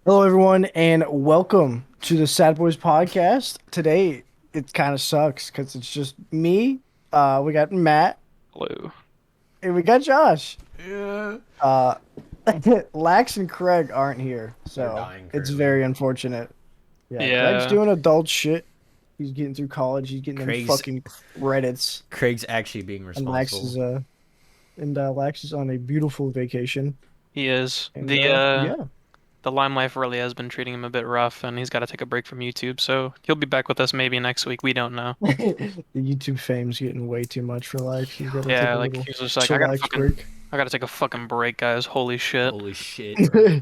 Hello, everyone, and welcome to the Sad Boys Podcast. Today, it kind of sucks because it's just me. We got Matt, Hello. and we got Josh. Yeah. Uh, Lax and Craig aren't here, They're so dying it's currently. very unfortunate. Yeah, Craig's Yeah. doing adult shit. He's getting through college. He's getting them Craig's- fucking credits, Craig's actually being and Lax is responsible. Lax is on a beautiful vacation. He is. And The yeah, the Lime Life really has been treating him a bit rough, and he's got to take a break from YouTube. So he'll be back with us maybe next week. We don't know. the YouTube fame's getting way too much for Lax. He's got to take Yeah, a like little he's just like, I gotta chillax fucking, break. I gotta take a fucking break, guys. Holy shit. Holy shit, bro.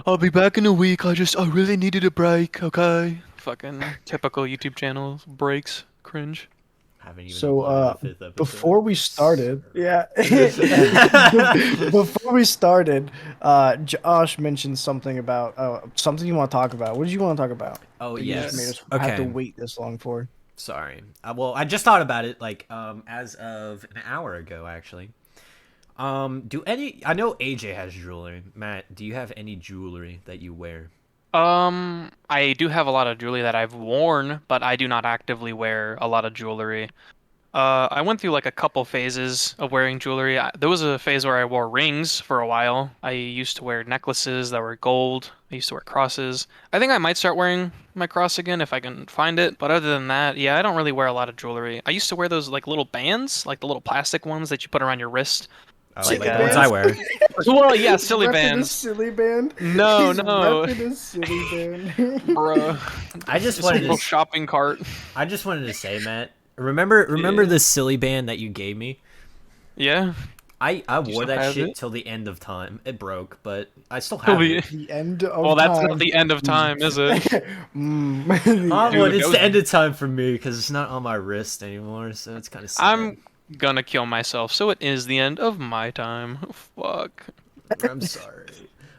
I'll be back in a week. I really needed a break. Okay. Fucking typical YouTube channel breaks. Cringe. Haven't even So, uploaded the 5th episode. before we started, yeah, before we started, Josh mentioned something about something you want to talk about. What did you want to talk about? Oh, That you just made yes. us have to Okay. wait this long for. Sorry. Well, I just thought about it as of an hour ago, actually. I know AJ has jewelry. Matt, do you have any jewelry that you wear? I do have a lot of jewelry that I've worn, but I do not actively wear a lot of jewelry. I went through like a couple phases of wearing jewelry. There was a phase where I wore rings for a while. I used to wear necklaces that were gold. I used to wear crosses. I think I might start wearing my cross again if I can find it. But other than that, yeah, I don't really wear a lot of jewelry. I used to wear those like little bands, like the little plastic ones that you put around your wrist. Oh, Silly like the ones I wear. Well, yeah, silly Repping a bands. silly band. No, He's no. repping a silly band. Bro. I just Just a wanted little to. shopping cart. I just wanted to say, Matt. Remember Yeah. the silly band that you gave me? Yeah. I You wore still that have shit it? till the end of time. It broke, but I still Till have the- it. The end of Well, that's time. not the end of time, is it? Mm. Oh, Dude, well, it's that was- the end of time for me because it's not on my wrist anymore, so it's kind of sad. I'm gonna kill myself, so it is the end of my time. Fuck. I'm sorry.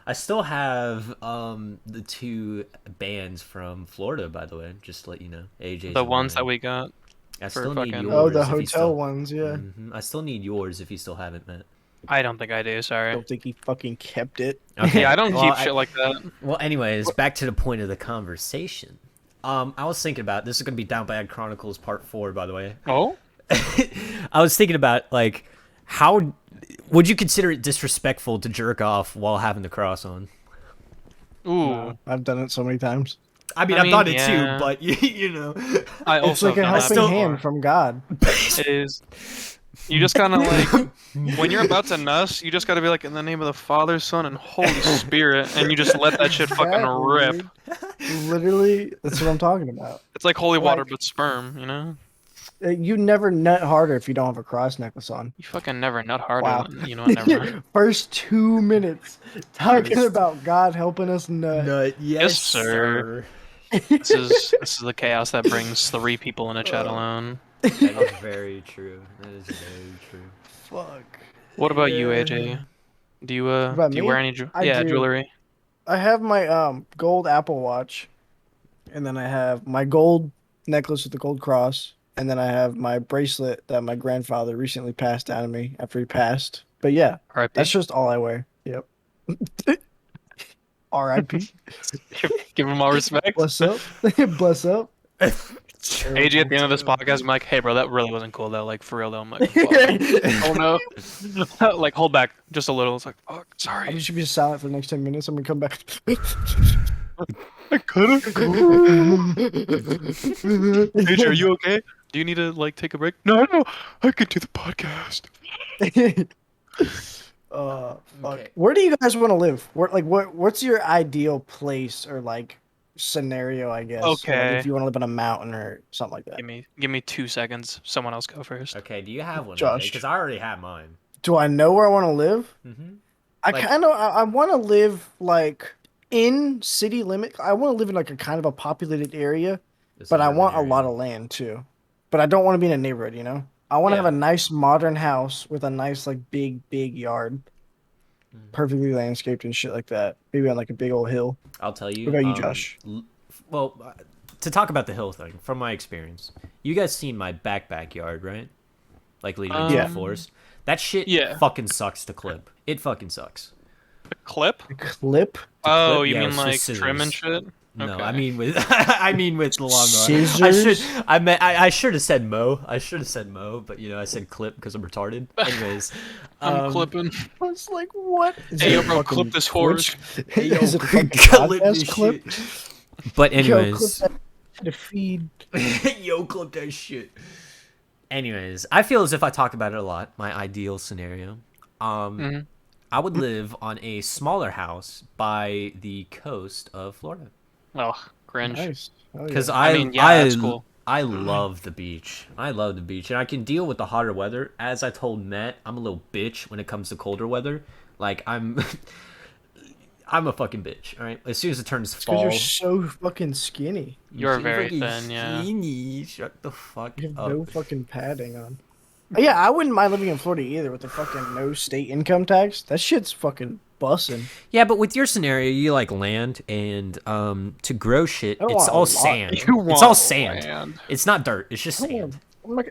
I still have the two bands from Florida, by the way, just to let you know. AJ's The and ones that mine. we got. I for still need fucking- yours. Oh, the if you hotel still... ones, yeah. I still need yours if you still haven't, Matt. I don't think I do, I sorry. don't think he fucking kept it. Okay. Yeah, I don't well, keep shit like that. Well, anyways, back to the point of the conversation. I was thinking about this is gonna be Down Bad Chronicles Part 4, by the way. Oh? I was thinking about like how would you consider it disrespectful to jerk off while having the cross on? Ooh. I've done it so many times. I mean, I I've done mean, it yeah. too, but you know. I It's also like a have done that helping still- hand before. from God. It is. You just kind of like, when you're about to nuss, you just gotta be like, in the name of the Father, Son, and Holy Spirit, and you just let that shit fucking Exactly, rip. dude. Literally, that's what I'm talking about. It's like holy water Like- but sperm, you know? You never nut harder if you don't have a cross necklace on. You fucking never nut harder. Wow. You know what, never mind. First 2 minutes talking First- about God helping us nut. Nut, yes, sir. This is the chaos that brings 3 people in a chat alone. That is very true. That is very true. Fuck. What about you, Yeah. AJ? Do you About do you me? wear any I do. jewelry? I have my gold Apple Watch, and then I have my gold necklace with the gold cross, and then I have my bracelet that my grandfather recently passed down to me after he passed. But yeah, R.I.P. that's just all I wear. Yep. R.I.P. Give him all respect. Bless up. Bless up. AJ at the end of this podcast, I'm like, hey bro, that really wasn't cool though. Like for real though. I'm like, fuck. Oh no. Like hold back just a little. It's like, fuck, I'm sorry. just gonna be silent for the next 10 minutes. I'm gonna come back. I could've. AJ, are you okay? Do you need to like take a break? No, I could do the podcast. Fuck. Okay. Where do you guys want to live? What's your ideal place or like scenario, I guess? Like, Okay. if you want to live on a mountain or something like that. Give me 2 seconds. Someone else go first. Okay, do you have one, Josh. Because I already have mine. Do I know where I want to live? Mm-hmm. I Like- kind of I want to live like in city limit. I want to live in like a kind of a populated area, but I want a lot of land too. But I don't want to be in a neighborhood, you know? I want to Yeah. have a nice modern house with a nice like big yard, Mhm. perfectly landscaped and shit like that. Maybe on like a big old hill. I'll tell you. What about you, Josh? Well, to talk about the hill thing, from my experience, you guys seen my backyard, right? Like leading into Yeah. the forest. That shit Yeah. fucking sucks to clip. It fucking sucks. A clip? A clip? Oh, clip? you Yeah, mean it's like just trim and scissors. shit? No, Okay. I mean with I mean with the lawnmower. Scissors? I should have said mow. I should have said mow, but I said clip because I'm retarded. Anyways, I'm clipping. I was like, what? Is Hey, it yo, a bro, fucking clip this Twitch? horse. Hey, yo, Is it a fucking clip podcast this clip? shit. But Yo, clip anyways, that to feed. yo, clip that shit. Anyways, I feel as if I talk about it a lot. My ideal scenario. hmm I would live on a smaller house by the coast of Florida. Oh, cringe. Nice. Oh, Because yeah. I mean, yeah, that's cool. I love the beach. I love the beach, and I can deal with the hotter weather. As I told Matt, I'm a little bitch when it comes to colder weather. Like I'm, I'm a fucking bitch. All right. As soon as it turns Because fall, you're so fucking skinny. You're so very fucking thin, yeah. skinny. Shut the fuck You have up. no fucking padding on. Yeah, I wouldn't mind living in Florida either with the fucking no state income tax. That shit's fucking bussin'. Yeah, but with your scenario, you like land, and to grow shit, I don't it's want a all lot. sand. You It's all want sand. land. It's not dirt. It's just Come on. sand.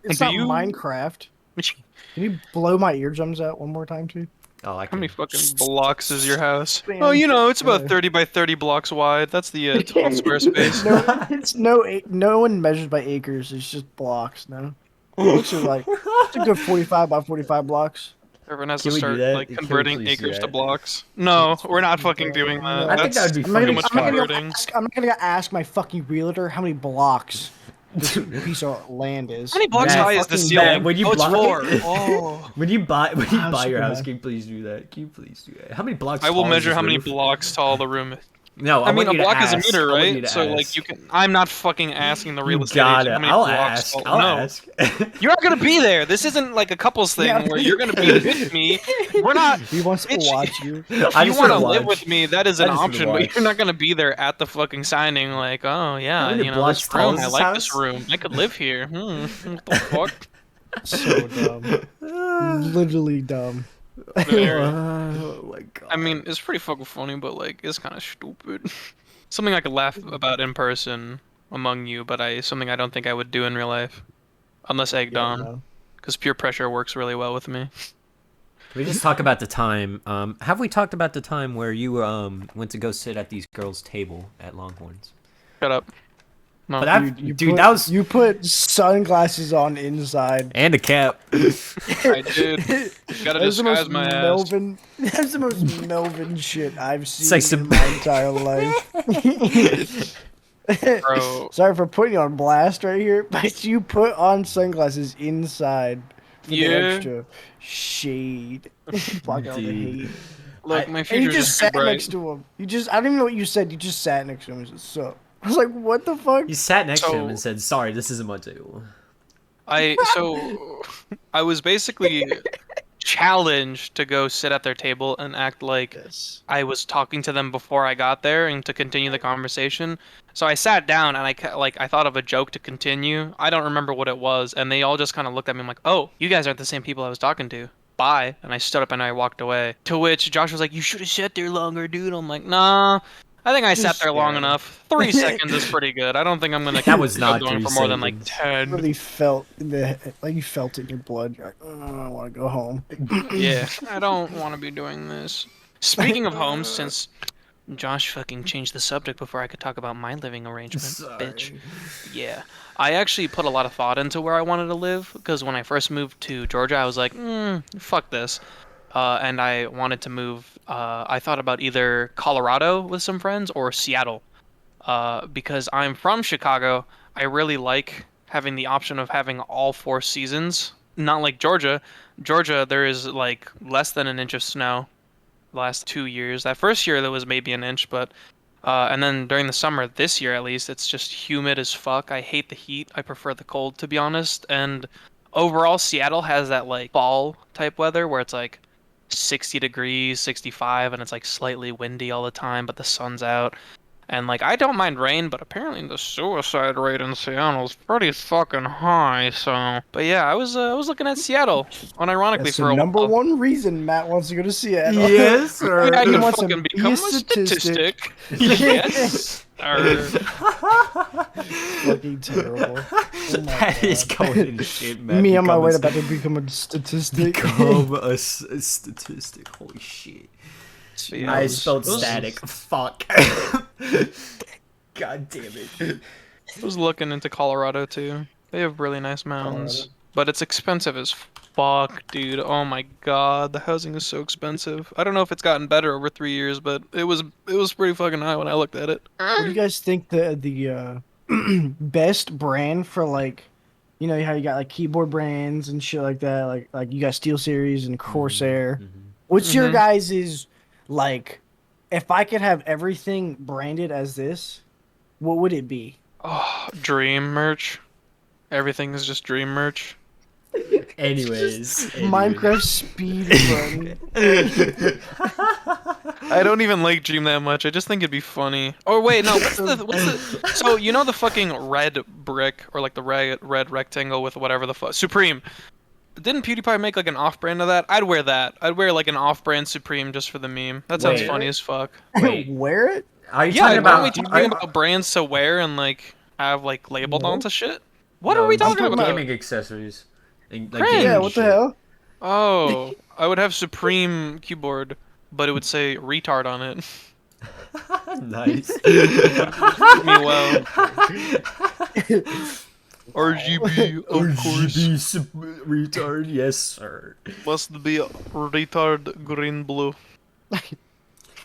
It's Do not you- Minecraft. Can you blow my eardrums out one more time, too? Oh, I How many can. fucking blocks is your house? Man, Oh, it's about yeah. 30 by 30 blocks wide. That's the total square space. No, it's no one measures by acres. It's just blocks. No, looks like it's a good 45 by 45 blocks. Everyone has Can to we do start that? like Can we converting please do acres to that? blocks. No, we're not fucking doing No. that. I think that would be That's funny too as much fuck. converting. I'm not gonna ask my fucking realtor how many blocks this piece of land is. How many blocks Matt, high is the fucking ceiling? Matt, when you oh, it's block- 4. Oh. When you buy Wow, your super house, high. can you please do that? Can you please do that? How many blocks? I will tall is measure this how many roof? blocks tall the room is. No, I mean, want a you to block is a ask. meter, I want you right? to So, like, ask. you can. I'm not fucking asking the real You estate got agent it. how many I'll blocks ask. tall. I'll No. ask. You're not gonna be there. This isn't like a couples thing Yeah. where you're gonna be with me. We're not. He wants to Bitch, watch you. If I you just want to wanna live watch. with me, that is I an just wanna option, but watch. you're not gonna be there at the fucking signing. Like, oh yeah, many blocks this tall room. is I this like this house? room. I could live here. What the fuck? So dumb. Literally dumb. Oh my god. I mean, it's pretty fucking funny, but like, it's kind of stupid. Something I could laugh about in person among you, but something I don't think I would do in real life, unless egged Yeah, on, no. because peer pressure works really well with me. Can we just talk about the time? Have we talked about the time where you went to go sit at these girls' table at Longhorns? Shut up. No. But that, You dude, put, that was you put sunglasses on inside. and a cap. I did. Gotta That's the disguise most my ass. Melvin. That's the most Melvin shit I've seen like some- in my entire life. Bro. Sorry for putting you on blast right here, but you put on sunglasses inside for the Yeah. extra shade. Block out the Dude. hate. Look, I- my And future's you just just too sat bright. next to him. I don't even know what you said. You just sat next to him and said, "Sup?" I was like, "What the fuck?" You sat next to him So- and said, "Sorry, this isn't my table." I was basically challenged to go sit at their table and act like Yes. I was talking to them before I got there and to continue the conversation. So I sat down and I thought of a joke to continue. I don't remember what it was, and they all just kind of looked at me. I'm like, "Oh, you guys aren't the same people I was talking to. Bye." And I stood up and I walked away. To which Josh was like, "You should have sat there longer, dude." I'm like, "Nah. I think I sat Just there long scared. enough. 3 seconds is pretty good. I don't think I'm gonna That was keep not going 3 for more than like seconds. 10." Really felt like you felt it in your blood. You're like, "Oh, I want to go home." Yeah, I don't want to be doing this. Speaking of homes, since Josh fucking changed the subject before I could talk about my living arrangement, bitch. Yeah, I actually put a lot of thought into where I wanted to live because when I first moved to Georgia, I was like, fuck this. And I wanted to move. I thought about either Colorado with some friends or Seattle. Because I'm from Chicago, I really like having the option of having all 4 seasons. Not like Georgia. Georgia, there is like less than an inch of snow the last 2 years. That first year, there was maybe an inch, but and then during the summer, this year at least, it's just humid as fuck. I hate the heat. I prefer the cold, to be honest. And overall, Seattle has that like fall type weather where it's like 60 degrees, 65, and it's like slightly windy all the time, but the sun's out. And like I don't mind rain, but apparently the suicide rate in Seattle is pretty fucking high. So, but yeah, I was looking at Seattle, unironically That's for the a number while. one reason Matt wants to go to Seattle. Yes, sir. Yeah, I He can wants to fucking be become a a statistic. Yes. Fucking terrible. Oh my That is God. going to shit, man. Me on my Become way a about to become a statistic. become a statistic. Holy shit. But yeah, I spelled those- static. Fuck. God damn it. I was looking into Colorado too. They have really nice mountains, Colorado. but it's expensive as fuck, dude. Oh my god, the housing is so expensive. I don't know if it's gotten better over 3 years, but it was pretty fucking high when I looked at it. What do you guys think the best brand for like, you know how you got like keyboard brands and shit like that, like you got SteelSeries and Corsair. What's your Mhm. guys's like? If I could have everything branded as this, what would it be? Oh, Dream merch. Everything is just Dream merch. Anyways. Minecraft speed run. I don't even like Dream that much. I just think it'd be funny. Oh wait, no. What's the? So you know the fucking red brick or like the red rectangle with whatever the fuck Supreme. Didn't PewDiePie make like an off-brand of that? I'd wear that. I'd wear like an off-brand Supreme just for the meme. That sounds Wait. funny as fuck. Wait, Wear it? are you Yeah, talking why are we about talking about brands to wear and like have like labeled No. onto shit? What No, are we I'm talking about? gaming accessories. And, Cringe. gaming Yeah. What the shit. hell? Oh, I would have Supreme keyboard, but it would say retard on it. Nice. Me well. RGB, of course. RGB retard, yes sir. Must be retard green blue.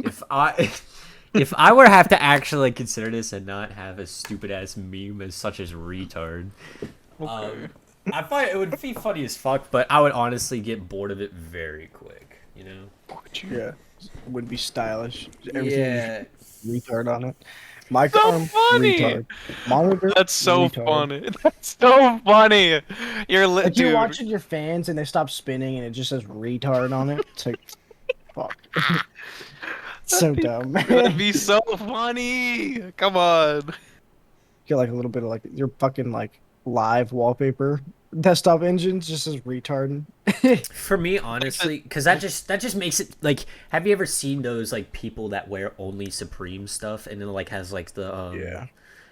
If I were to have to actually consider this and not have a stupid ass meme as such as retard, Okay. I find it would be funny as fuck, but I would honestly get bored of it very quick. You know? Yeah. It would be stylish. Everything Yeah. is retard on it. Mic So arm, funny! retard. Monitor. That's so retard. funny. That's so funny. You're Like dude. you're watching your fans and they stop spinning and it just says retard on it. It's like, fuck. So dumb. That'd be so funny. Come on. Get like a little bit of like your fucking like live wallpaper desktop engines just says retard. For me, honestly, because that just makes it like. Have you ever seen those like people that wear only Supreme stuff and then like has like the Yeah.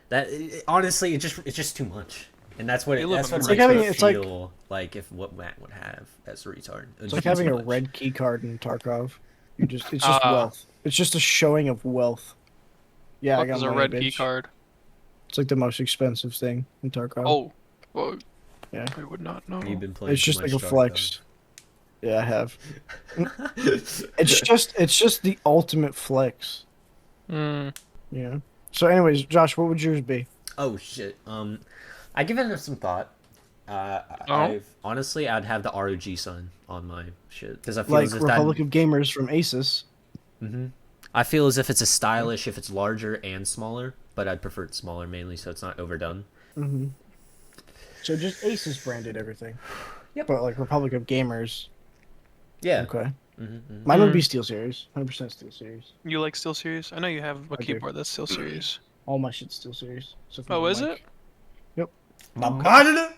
That honestly, it's just too much, and that's what They it, live that's what in makes America. me Like having- it's like- feel like if what Matt would have as a retard. It's like having a red key card in Tarkov. It's just Ah. wealth. It's just a showing of wealth. Yeah, I What got is a money, red bitch. key card? It's like the most expensive thing in Tarkov. Oh, well, Yeah. I would not know. You've been playing. It's too just like much a Dark flex. Yeah, I have. Dome. It's just the ultimate flex. Mm. Yeah. So, anyways, Josh, what would yours be? Oh shit. I given it some thought. Oh? Honestly, I'd have the ROG Sun on my shit because I feel Like as if Republic of Gamers from Asus. I feel as if it's a stylish if it's larger and smaller, but I'd prefer it smaller mainly so it's not overdone. Mm-hmm. So just Asus branded everything. Yep. But like Republic of Gamers. Yeah. Okay. Mm-hmm. Mine would be SteelSeries. 100% SteelSeries. You like SteelSeries? I know you have a I do. keyboard that's SteelSeries. All my shit's SteelSeries. So Oh, is it? My monitor.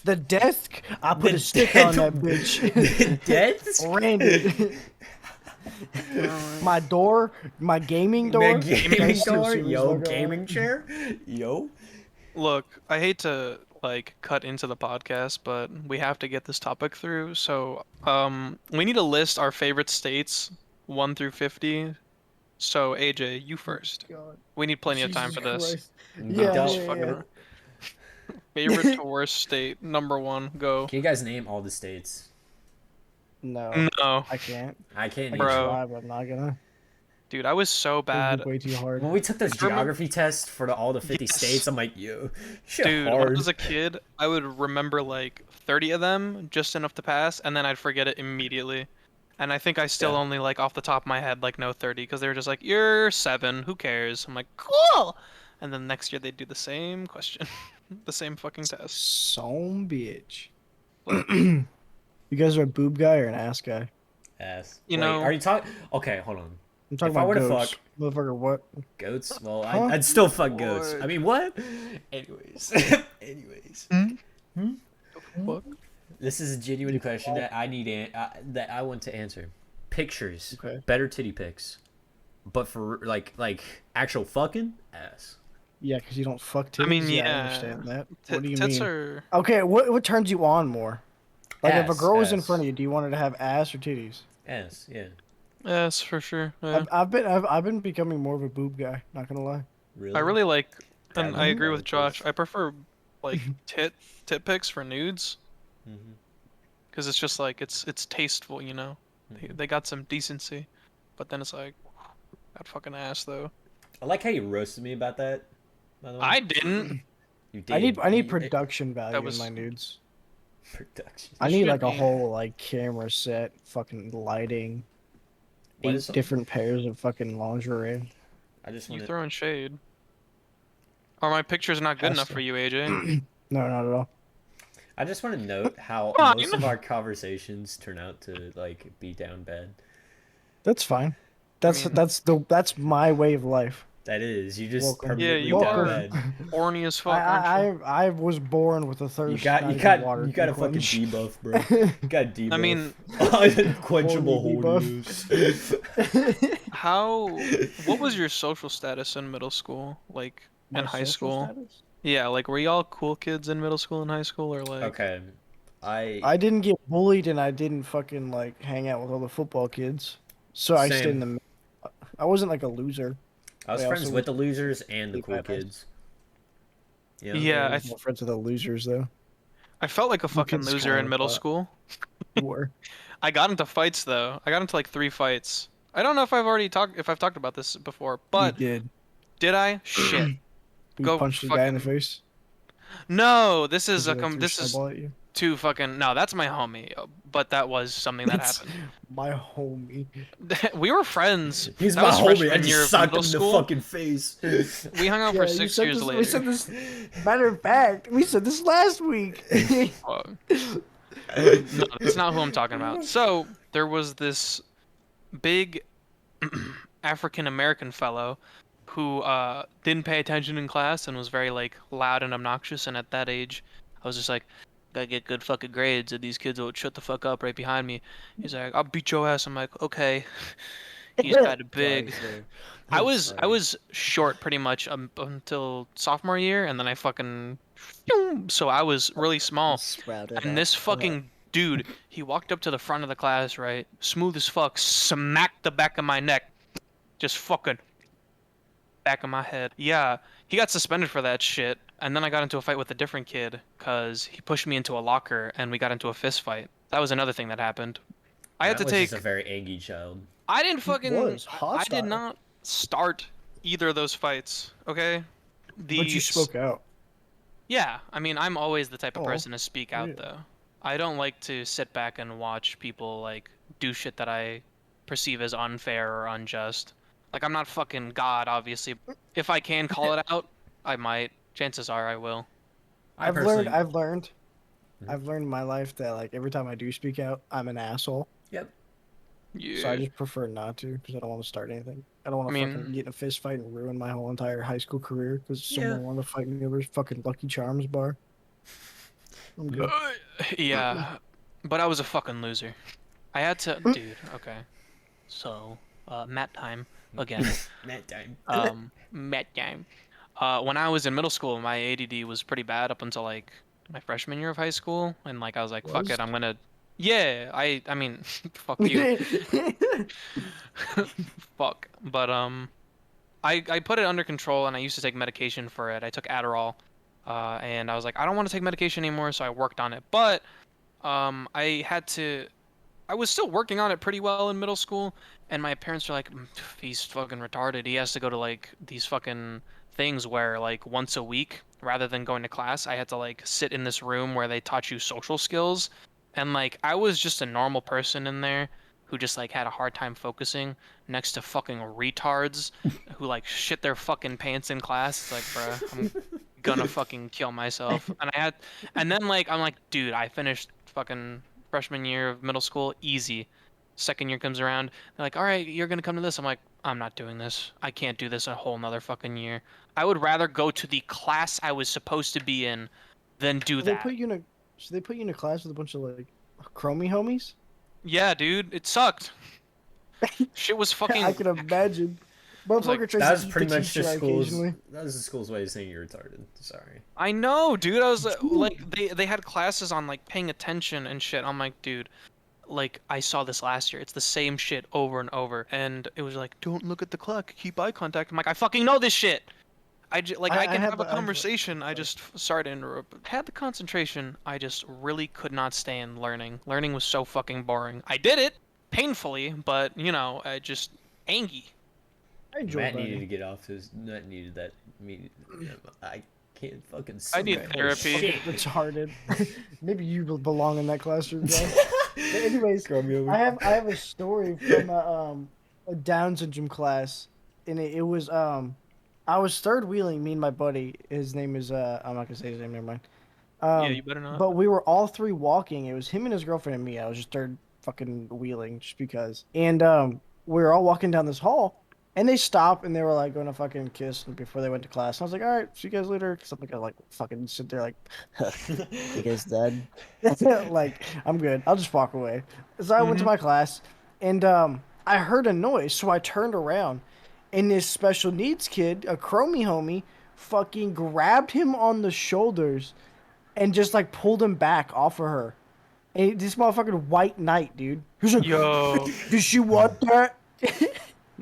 The desk, I put The a stick desk- on that bitch. Dead? Ran it. My door, my gaming door. Man, gaming that's door. SteelSeries Yo, logo on gaming it. chair. Yo. Look, I hate to like cut into the podcast, but we have to get this topic through. So, we need to list our favorite states 1 through 50. So, AJ, you first. God. We need plenty of time Jesus for this. Christ. Yeah, Yeah, Just yeah, fucking- yeah. Favorite to worst state, number 1, go. Can you guys name all the states? No, No, I can't. I can't I name can Bro. try, but I'm not gonna. dude, I was so It'd bad. be way too hard. When we took those Remember- geography tests for all the 50 Yes. states, I'm like, yo, shit Dude, when I hard. was a kid, I would remember like 30 of them, just enough to pass, and then I'd forget it immediately. And I think I still Yeah. only like off the top of my head like know 30 because they were just like, "You're 7, who cares?" I'm like, "Cool." And then next year they'd do the same question, the same fucking test. Some bitch. You guys are a boob guy or an ass guy? Ass. You Wait, know- are you talking? Okay, hold on. I'm talking If I about were to goats. fuck- Motherfucker, what? Goats? Well, Huh? I'd still fuck goats. What? I mean, what? Anyways. Anyways. Fuck. This is a genuine question that I need that I want to answer. Pictures. Okay. Better titty pics. But for like actual fucking ass. Yeah, because you don't fuck titties. I mean, I yeah. understand that. What do you Tits mean? are. Okay, what turns you on more? Like if a Ass, girl was in ass. front of you, do you want her to have ass or titties? Ass, yeah. Yes, for sure. Yeah. I've been becoming more of a boob guy. Not gonna lie. Really? I really like, That and might I be agree one with of Josh. those. I prefer like tit pics for nudes Mhm. because it's just like it's tasteful, you know. Mhm. They got some decency, but then it's like that fucking ass though. I like how you roasted me about that. By the way, I didn't. you did. I need You- production That value in was my nudes. production. I You need should like a be. whole like camera set, fucking lighting, What 8 is? different pairs of fucking lingerie. I just You want to. throwing shade. Or my picture's not good Has enough to. for you, AJ. No, not at all. I just want to note how Fine. most of our conversations turn out to like be down bad. That's fine. mean- That's my way of life. That is, you just Welcome. Yeah, permanently you down are bad. horny as fuck, aren't you? I was born with a thirst. You got not you even got water you got to a fucking quench. debuff, bro. You got a debuff. I mean, Unquenchable Horny horniness. what was your social status in middle school? Like My in high social school? status? Yeah, like were y'all cool kids in middle school and high school or like Okay, I didn't get bullied and I didn't fucking like hang out with all the football kids. So I stayed in Same. the. I wasn't like a loser. I was I friends also with the was losers and the really cool badass. kids. Yeah. Yeah, I was more friends with the losers though. I felt like a Cool fucking kids loser kinda in middle thought- school. You were. I got into fights though. I got into like 3 fights. I don't know if I've talked about this before, but You did I? Shit. You Go punched a guy in the fucking- face. No, this is Because a he, like, threw this a is snowball at you. too fucking no, that's my homie. But that was something that That's happened. my homie. We were friends. He's That my was homie. I freshman year just of socked him middle in the school. fucking face. We hung out for you 6 said years this, later. We said this. Matter of fact, we said this last week. Oh. No, that's not who I'm talking about. So there was this big African American fellow who didn't pay attention in class and was very like loud and obnoxious. And at that age, I was just like, gotta get good fucking grades, and these kids will shut the fuck up right behind me. He's like, I'll beat your ass. I'm like, okay. He's kind of big. I was short pretty much until sophomore year, and then I fucking so I was really small. And this fucking dude, he walked up to the front of the class, right? Smooth as fuck, smacked the back of my neck. Just fucking back of my head. Yeah, he got suspended for that shit. And then I got into a fight with a different kid because he pushed me into a locker and we got into a fist fight. That was another thing that happened. I had to That was take. just a very angry child. I didn't fucking. was I hostile. did not start either of those fights. Okay. But you spoke out. Yeah, I mean, I'm always the type of Oh, person to speak out, yeah. though. I don't like to sit back and watch people, like, do shit that I perceive as unfair or unjust. Like, I'm not fucking God, obviously. If I can call it out, I might. Chances are I will. I've personally- learned Mhm. I've learned in my life that like every time I do speak out, I'm an asshole. Yep. Yeah. So I just prefer not to because I don't want to start anything. I don't want I to mean- fucking get in a fist fight and ruin my whole entire high school career because someone Yeah. wanted to fight me over fucking Lucky Charms bar. I'm good. Yeah, but I was a fucking loser. I had to, dude. Okay, so mat time again. That time. Mat time. When I was in middle school, my ADD was pretty bad up until like my freshman year of high school, and like I was like, fuck Was? it, I'm gonna. Yeah, I mean, fuck you, fuck. But I put it under control, and I used to take medication for it. I took Adderall. And I was like, I don't want to take medication anymore, so I worked on it. But I was still working on it pretty well in middle school, and my parents were like, he's fucking retarded. He has to go to like these fucking things where like once a week, rather than going to class, I had to like sit in this room where they taught you social skills. And like I was just a normal person in there who just like had a hard time focusing next to fucking retards who like shit their fucking pants in class. It's like, bruh, I'm gonna fucking kill myself. And then like I'm like, dude, I finished fucking freshman year of middle school easy. Second year comes around, they're like, all right, you're gonna come to this. I'm like, I'm not doing this. I can't do this a whole nother fucking year. I would rather go to the class I was supposed to be in than do They that. so they put you in a class with a bunch of like chromie homies. Yeah, dude, it sucked. Shit was fucking. I can imagine. Motherfucker Like, tries That to was eat pretty the much the teacher school's. occasionally. That was the school's way of saying you're retarded. Sorry. I know, dude. I was like, they had classes on like paying attention and shit. I'm like, dude, like I saw this last year. It's the same shit over and over, and it was like, don't look at the clock, keep eye contact. I'm like, I fucking know this shit. I can have a conversation. I just sorry to interrupt. Had the concentration. I just really could not stand learning. Learning was so fucking boring. I did it painfully, but you know, I just angy. I enjoy Matt needed learning. to get off his. Matt needed that. I can't fucking. I need holy therapy. shit. Retarded. Maybe you belong in that classroom, guys. But anyways, Throw me over. I have a story from a Down syndrome class, and it was I was third wheeling, me and my buddy. His name is I'm not gonna say his name. Never mind. Yeah, you better not. But we were all three walking. It was him and his girlfriend and me. I was just third fucking wheeling just because. And we were all walking down this hall, and they stopped and they were like going to fucking kiss before they went to class. And I was like, all right, see you guys later. Cause I'm like, I like fucking sit there like, you guys dead? Like, I'm good. I'll just walk away. So I went to my class, and I heard a noise, so I turned around, and this special needs kid, a chromie homie, fucking grabbed him on the shoulders and just like pulled him back off of her. And this motherfucking white knight, dude. He was like, Yo, did she want that?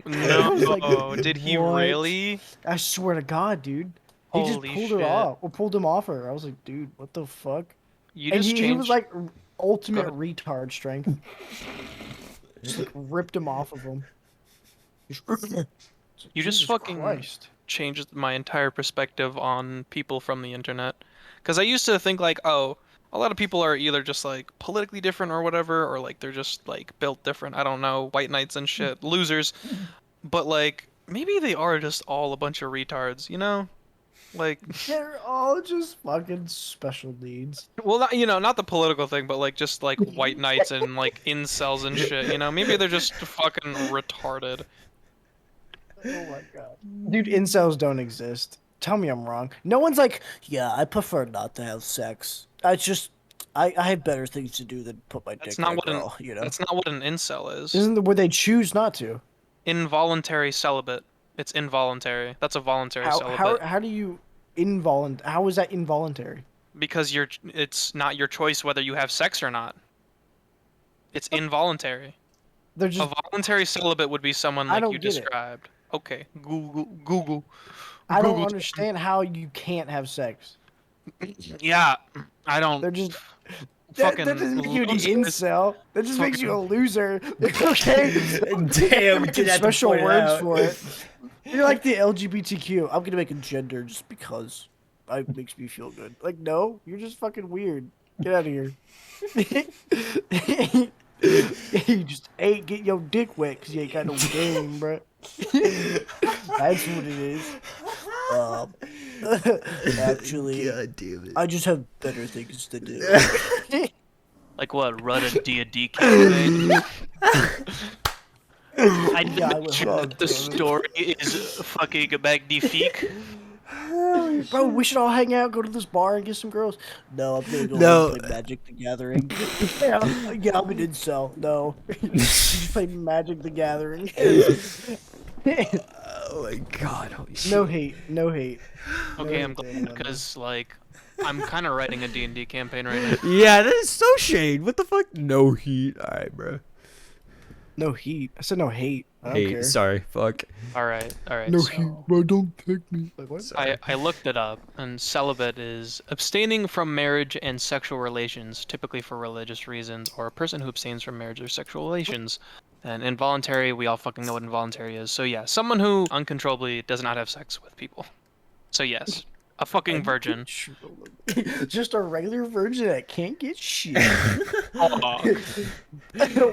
I was like, no, did he what? really? I swear to God, dude. He just Holy pulled her shit. off, or pulled him off her. I was like, dude, what the fuck? You And just he was changed. like ultimate Go retard strength. Just like ripped him off of him. You just Jesus fucking Christ. changed my entire perspective on people from the internet. Because I used to think like, oh, a lot of people are either just like politically different or whatever, or like they're just like built different. I don't know, white knights and shit, losers. But like maybe they are just all a bunch of retards, you know? Like, They're all just fucking special needs. well, not, you know, not the political thing, but like just like white knights and like incels and shit, you know? Maybe they're just fucking retarded. Oh my God. Dude, incels don't exist. Tell me I'm wrong. No one's like, yeah, I prefer not to have sex. I have better things to do than put my That's dick in not a what girl, you know? that's not what an incel is. Isn't it where they choose not to? Involuntary celibate. It's involuntary. That's a voluntary celibate. How do you how is that involuntary? Because it's not your choice whether you have sex or not. It's involuntary. They're A just voluntary celibate would be someone I like don't you get it. described. Okay, Google. I don't Google. understand how you can't have sex. Yeah, I don't. They're just fucking that doesn't make you an losers. incel. That just makes you a loser. Okay. Damn, Make did have to special point it words out. for it. You're like the LGBTQ. I'm gonna make a gender just because it makes me feel good. Like, no, you're just fucking weird. Get out of here. You just ain't getting your dick wet because you ain't got no game, bro. That's what it is. Actually, God damn it. I just have better things to do. Like what? Run a D&D campaign? I Yeah, I know will. that the story is fucking magnifique. Bro, we should all hang out, go to this bar, and get some girls. No, I'm gonna go No. home and play Magic the Gathering. Yeah, I'm an incel. No, just play Magic the Gathering. Oh my God. Holy shit. No hate, no hate. Okay, No I'm hate to glad anyone. because like I'm kind of writing a D&D campaign right now. Yeah, that is so shade. What the fuck? No heat. All right, bro. No heat. I said no hate. I don't Hey, care. sorry. Fuck. All right. No So heat, bro. Don't take me. Like what? I looked it up, and celibate is abstaining from marriage and sexual relations, typically for religious reasons, or a person who abstains from marriage or sexual relations. And involuntary, we all fucking know what involuntary is. So yeah, someone who uncontrollably does not have sex with people. So yes, a fucking virgin. Just a regular virgin that can't get shit. Aw.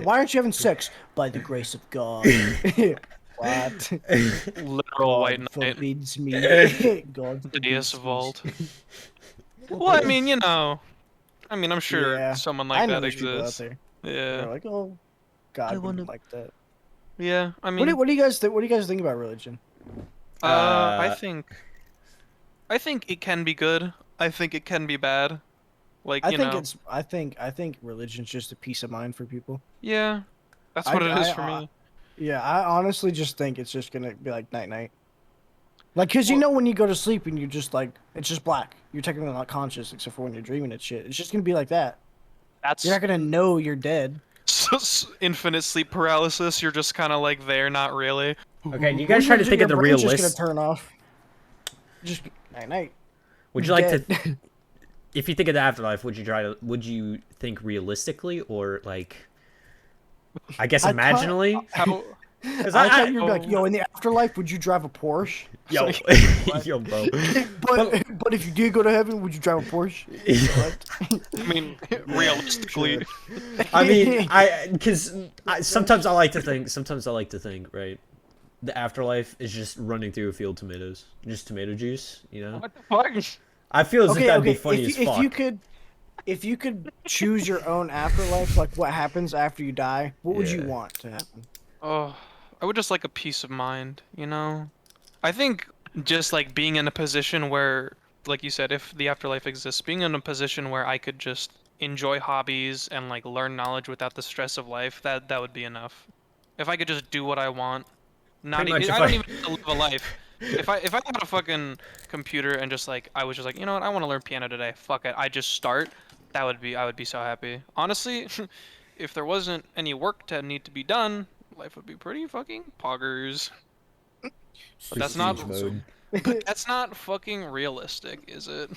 Why aren't you having sex? By the grace of God. What? Literal white God knight. forbids me. God The forbids Deus me. Vault. Well, I mean, you know, I'm sure Yeah, someone I like know that there's people out exists. there. Yeah. They're like, oh, God, I we wanna- don't like that. Yeah. I mean, What do you guys think? What do you guys think about religion? I think it can be good. I think it can be bad. Like, you know. I think religion's just a peace of mind for people. Yeah. That's I- what it is I- for me. Yeah, I honestly just think it's just gonna be like night night. Like, cause you Well- know when you go to sleep and you just like it's just black. You're technically not conscious except for when you're dreaming and shit. It's just gonna be like that. That's You're not gonna know you're dead. infinite sleep paralysis. You're just kind of like there, not really. Okay, you guys try to think of the Your brain's realist. just gonna turn off. Just night night. Would you like to? If you think of the afterlife, would you think realistically or like? I guess I thought- imaginally. How? 'Cause I thought you were like, yo, in the afterlife, would you drive a Porsche? Yo, Like, yo, bro. but if you did go to heaven, would you drive a Porsche? What? I mean, realistically, I mean, because sometimes I like to think, right? The afterlife is just running through a field of tomatoes, just tomato juice, you know. what the fuck? I feel as if that'd be funny if, as if fuck. if you could choose your own afterlife, like what happens after you die, what would you Yeah. want to happen? Oh, I would just like a peace of mind, you know? I think just like being in a position where, like you said, if the afterlife exists, being in a position where I could just enjoy hobbies and like learn knowledge without the stress of life, that would be enough. If I could just do what I want, not Pretty much even, if I don't I- even have to live a life. If I had a fucking computer and just like I was just like, you know what, I want to learn piano today. Fuck it, I just start. I would be so happy. Honestly, if there wasn't any work to need to be done, life would be pretty fucking poggers. But that's not Prestige mode. that's not fucking realistic, is it?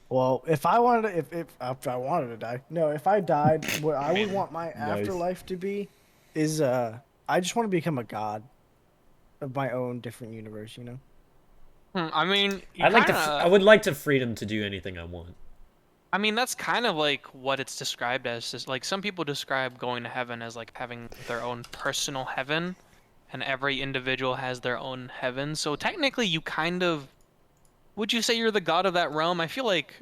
Well, if I wanted to, if after I wanted to die, no, if I died, what I would want my afterlife to be is I just want to become a god of my own different universe, you know? I mean, you I'd like to. kinda- I would like to freedom to do anything I want. I mean, that's kind of like what it's described as. Is like some people describe going to heaven as like having their own personal heaven, and every individual has their own heaven. So technically, you kind of would you say you're the god of that realm? I feel like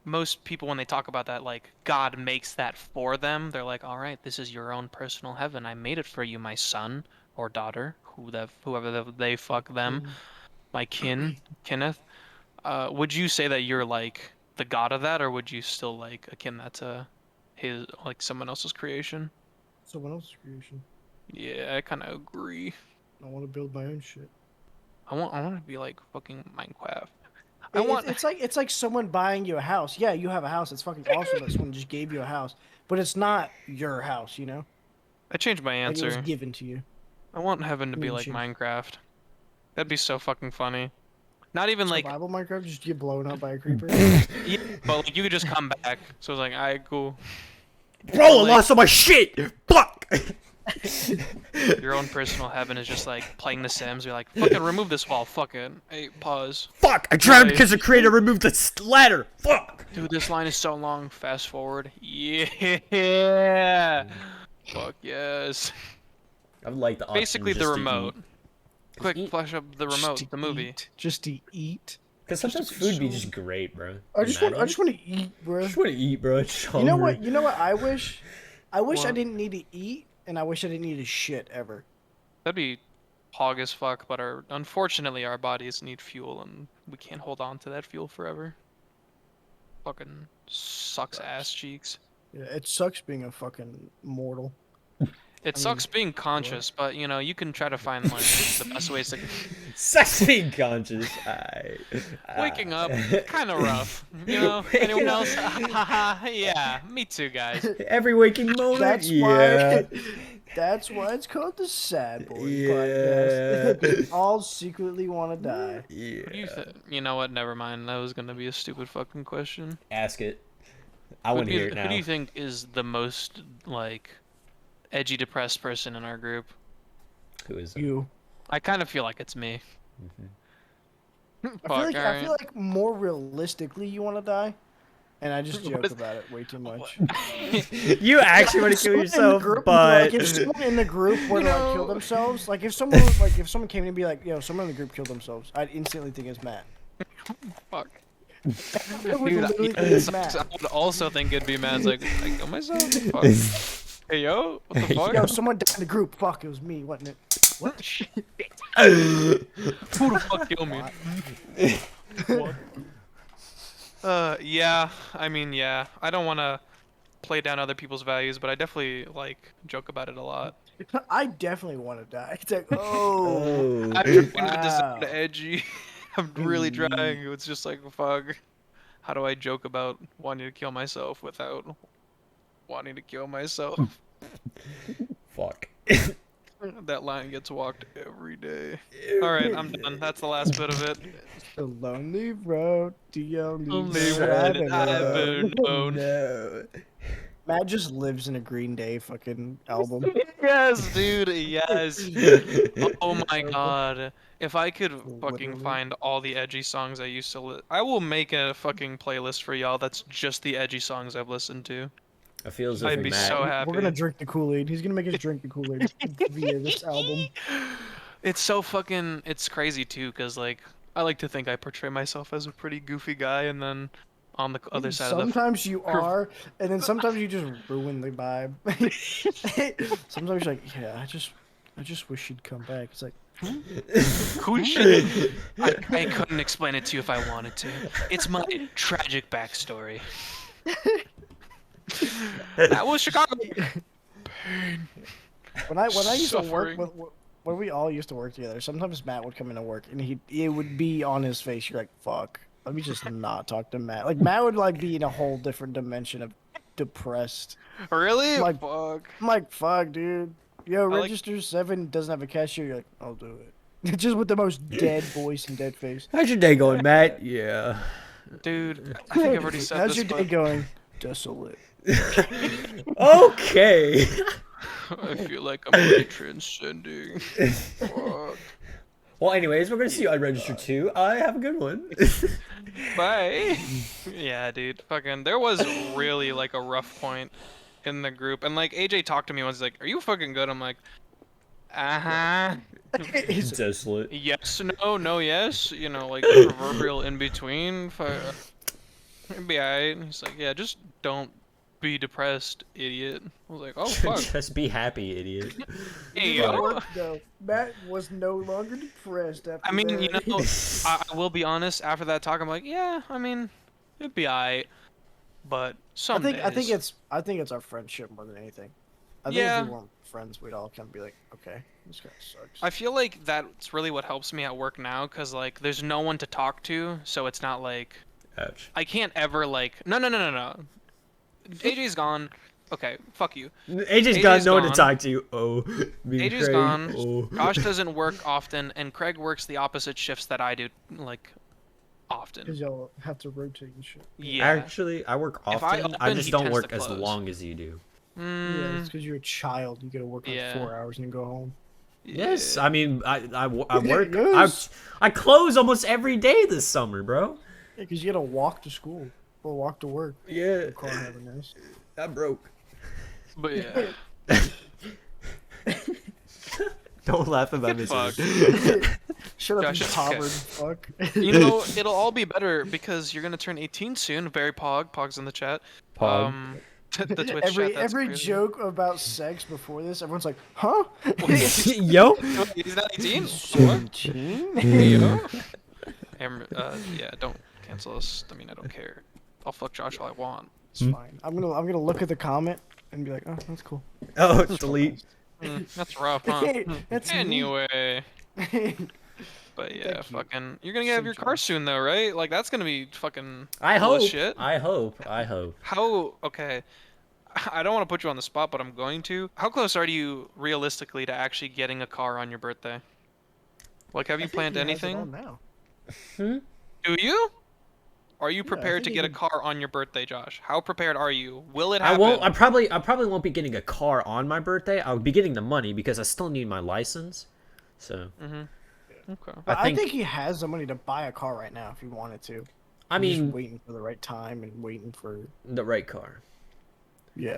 most people when they talk about that, like God makes that for them. They're like, all right, this is your own personal heaven. I made it for you, my son or daughter, whoever they fuck them, my Kenneth. Would you say that you're like the god of that, or would you still like akin that to his like someone else's creation? Someone else's creation. Yeah, I kind of agree. I want to build my own shit. I want to be like fucking Minecraft. It's like someone buying you a house. Yeah, you have a house. It's fucking awesome that someone just gave you a house, but it's not your house, you know? I changed my Like it was answer. given to you. I want heaven to be Mm, like choose. Minecraft. That'd be so fucking funny. Not even like, Survival Minecraft, just get blown up by a creeper. yeah, but like you could just come back. So it's like, alright, cool. Bro, I like- lost all my shit. Fuck. Your own personal heaven is just like playing The Sims. You're like, fucking remove this wall. Fuck it. Hey, pause. Fuck. I drowned Right. because the creator removed the ladder. Fuck. Dude, this line is so long. Fast forward. Yeah. Fuck yes. I would like the option Basically the just to remote. eat. Quick, eat. flash up the Just remote, to the movie. eat. Just to eat. Cause sometimes food be just great, bro. I just want to eat, bro. I just want to eat, bro. Just You know what? hungry. You know what? I wish I What? didn't need to eat, and I wish I didn't need to shit ever. That'd be hog as fuck, but unfortunately our bodies need fuel and we can't hold on to that fuel forever. Fucking sucks ass cheeks. Yeah, it sucks being a fucking mortal. It sucks being conscious, but you know, you can try to find like the best ways to Sex being conscious. waking up kind of rough. You know, Waking anyone up. else? Yeah, me too, guys. Every waking moment. That's yeah. why. That's why it's called the Sad Bois Yeah. Podcast. We all secretly want to die. Yeah. What do you You know what? Never mind. That was gonna be a stupid fucking question. Ask it. I Who want to do you- hear it now. Who do you think is the most like edgy, depressed person in our group? Who is it? You. I kind of feel like it's me. I feel Fuck, like alright. more realistically you want to die, and I just joke about it way too much. You actually want to kill Someone in the yourself, group- but like if someone in the group were to You like kill know- themselves, like if someone came to be like, yo, someone in the group killed themselves, I'd instantly think it's Matt. Fuck. I would Dude, literally it think it's sucks. I Matt. would also think it'd be mad. It's like, I kill myself? Fuck. Hey, yo? What the fuck? Yo, someone died in the group. Fuck, it was me, wasn't it? What? Who the fuck killed me? What? Yeah. I mean, yeah. I don't want to play down other people's values, but I definitely, like, joke about it a lot. I definitely want to die. It's like, oh, I'm trying to wow. sound edgy. I'm really trying. It's just like, fuck. How do I joke about wanting to kill myself without wanting to kill myself? Fuck. That line gets walked every day. All right, I'm done. That's the last bit of it. The lonely road, the only Only road road I've I've ever ever known. No. Matt just lives in a Green Day fucking album. Yes, dude. Yes. Oh my god. If I could fucking Literally. find all the edgy songs I used to I will make a fucking playlist for y'all that's just the edgy songs I've listened to. I feel as I'd if be Matt. so happy. We're gonna drink the Kool-Aid. He's gonna make us drink the Kool-Aid via this album. It's so fucking it's crazy too cuz like I like to think I portray myself as a pretty goofy guy and then on the other side of the Sometimes you are, and then sometimes you just ruin the vibe. Sometimes you're like, yeah, I just wish she'd come back. It's like, who should I couldn't explain it to you if I wanted to. It's my tragic backstory. That was Chicago. when I used to work Suffering. with when we all used to work together, sometimes Matt would come into work and it would be on his face. You're like, fuck, let me just not talk to Matt. Like Matt would like be in a whole different dimension of depressed. Really? Like- Fuck. I'm like, fuck, dude. Yo, like- register 7 doesn't have a cashier. You're like, I'll do it. Just with the most dead voice and dead face. How's your day going, Matt? Yeah. Dude, I think I've already said How's this, your day going? Desolate. Okay. I feel like I'm already transcending. Fuck. Well, anyways, we're gonna see you on Register 2. I have a good one. Bye. Yeah, dude. Fucking, there was really like a rough point in the group, and like AJ talked to me once. He's like, "Are you fucking good?" I'm like, "Uh huh." He's Desolate. Yes, no, no, yes. You know, like proverbial in between. It'd be alright. And he's like, "Yeah, just don't be depressed, idiot." I was like, "Oh fuck." Just be happy, idiot. Hey, It yo. worked, though. Matt was no longer depressed after I mean, that. you know, I will be honest. After that talk, I'm like, yeah. I mean, it'd be alright. But some I think days- it's our friendship more than anything. I think Yeah. if we weren't friends, we'd all kind of be like, okay, this guy sucks. I feel like that's really what helps me at work now, cause like there's no one to talk to, so it's not like Ouch. I can't ever like no. AJ's gone. Okay, fuck you. AJ's got AJ's no one to gone. talk to. Oh, me and AJ's Craig. gone. Oh. Josh doesn't work often, and Craig works the opposite shifts that I do, like often. Because y'all have to rotate and shit. Yeah. Actually, I work If I often. I open, just he don't tends work to as close. long as you do. Yeah, Mm, it's because you're a child. You gotta work like Yeah. 4 hours and then go home. Yes, yeah. I mean, I work. Yes. I close almost every day this summer, bro. Yeah, because you gotta walk to school or walk to work. Yeah, Your car never knows. I'm broke. But yeah. Don't laugh at my Get misery. Shut up, Josh, you it's okay. poverty fuck. You know, it'll all be better because you're gonna turn 18 soon. Very pog. Pog's in the chat. Pog. The Twitch every chat, that's every crazy. joke about sex before this, everyone's like, huh? Yo. He's not 18? What? 17? Yeah. Yeah, don't cancel us. I mean, I don't care. I'll fuck Josh all I want. It's fine. I'm gonna look at the comment and be like, oh, that's cool. Oh, delete. That's rough, huh? That's me. Anyway. But yeah, Thank you. fucking. You're gonna have your car Josh. soon, though, right? Like, that's gonna be fucking. I cool as hope. Shit. I hope. How. Okay. I don't want to put you on the spot, but I'm going to. How close are you realistically to actually getting a car on your birthday? Like, have I you think planned he has it anything? on now. Do you? Are you I prepared to think get a he- car on your birthday, Josh? How prepared are you? Will it I happen? won't. I probably won't be getting a car on my birthday. I'll be getting the money because I still need my license. So Okay. But I think he has the money to buy a car right now if he wanted to. I He's just mean waiting for the right time and waiting for the right car. yeah.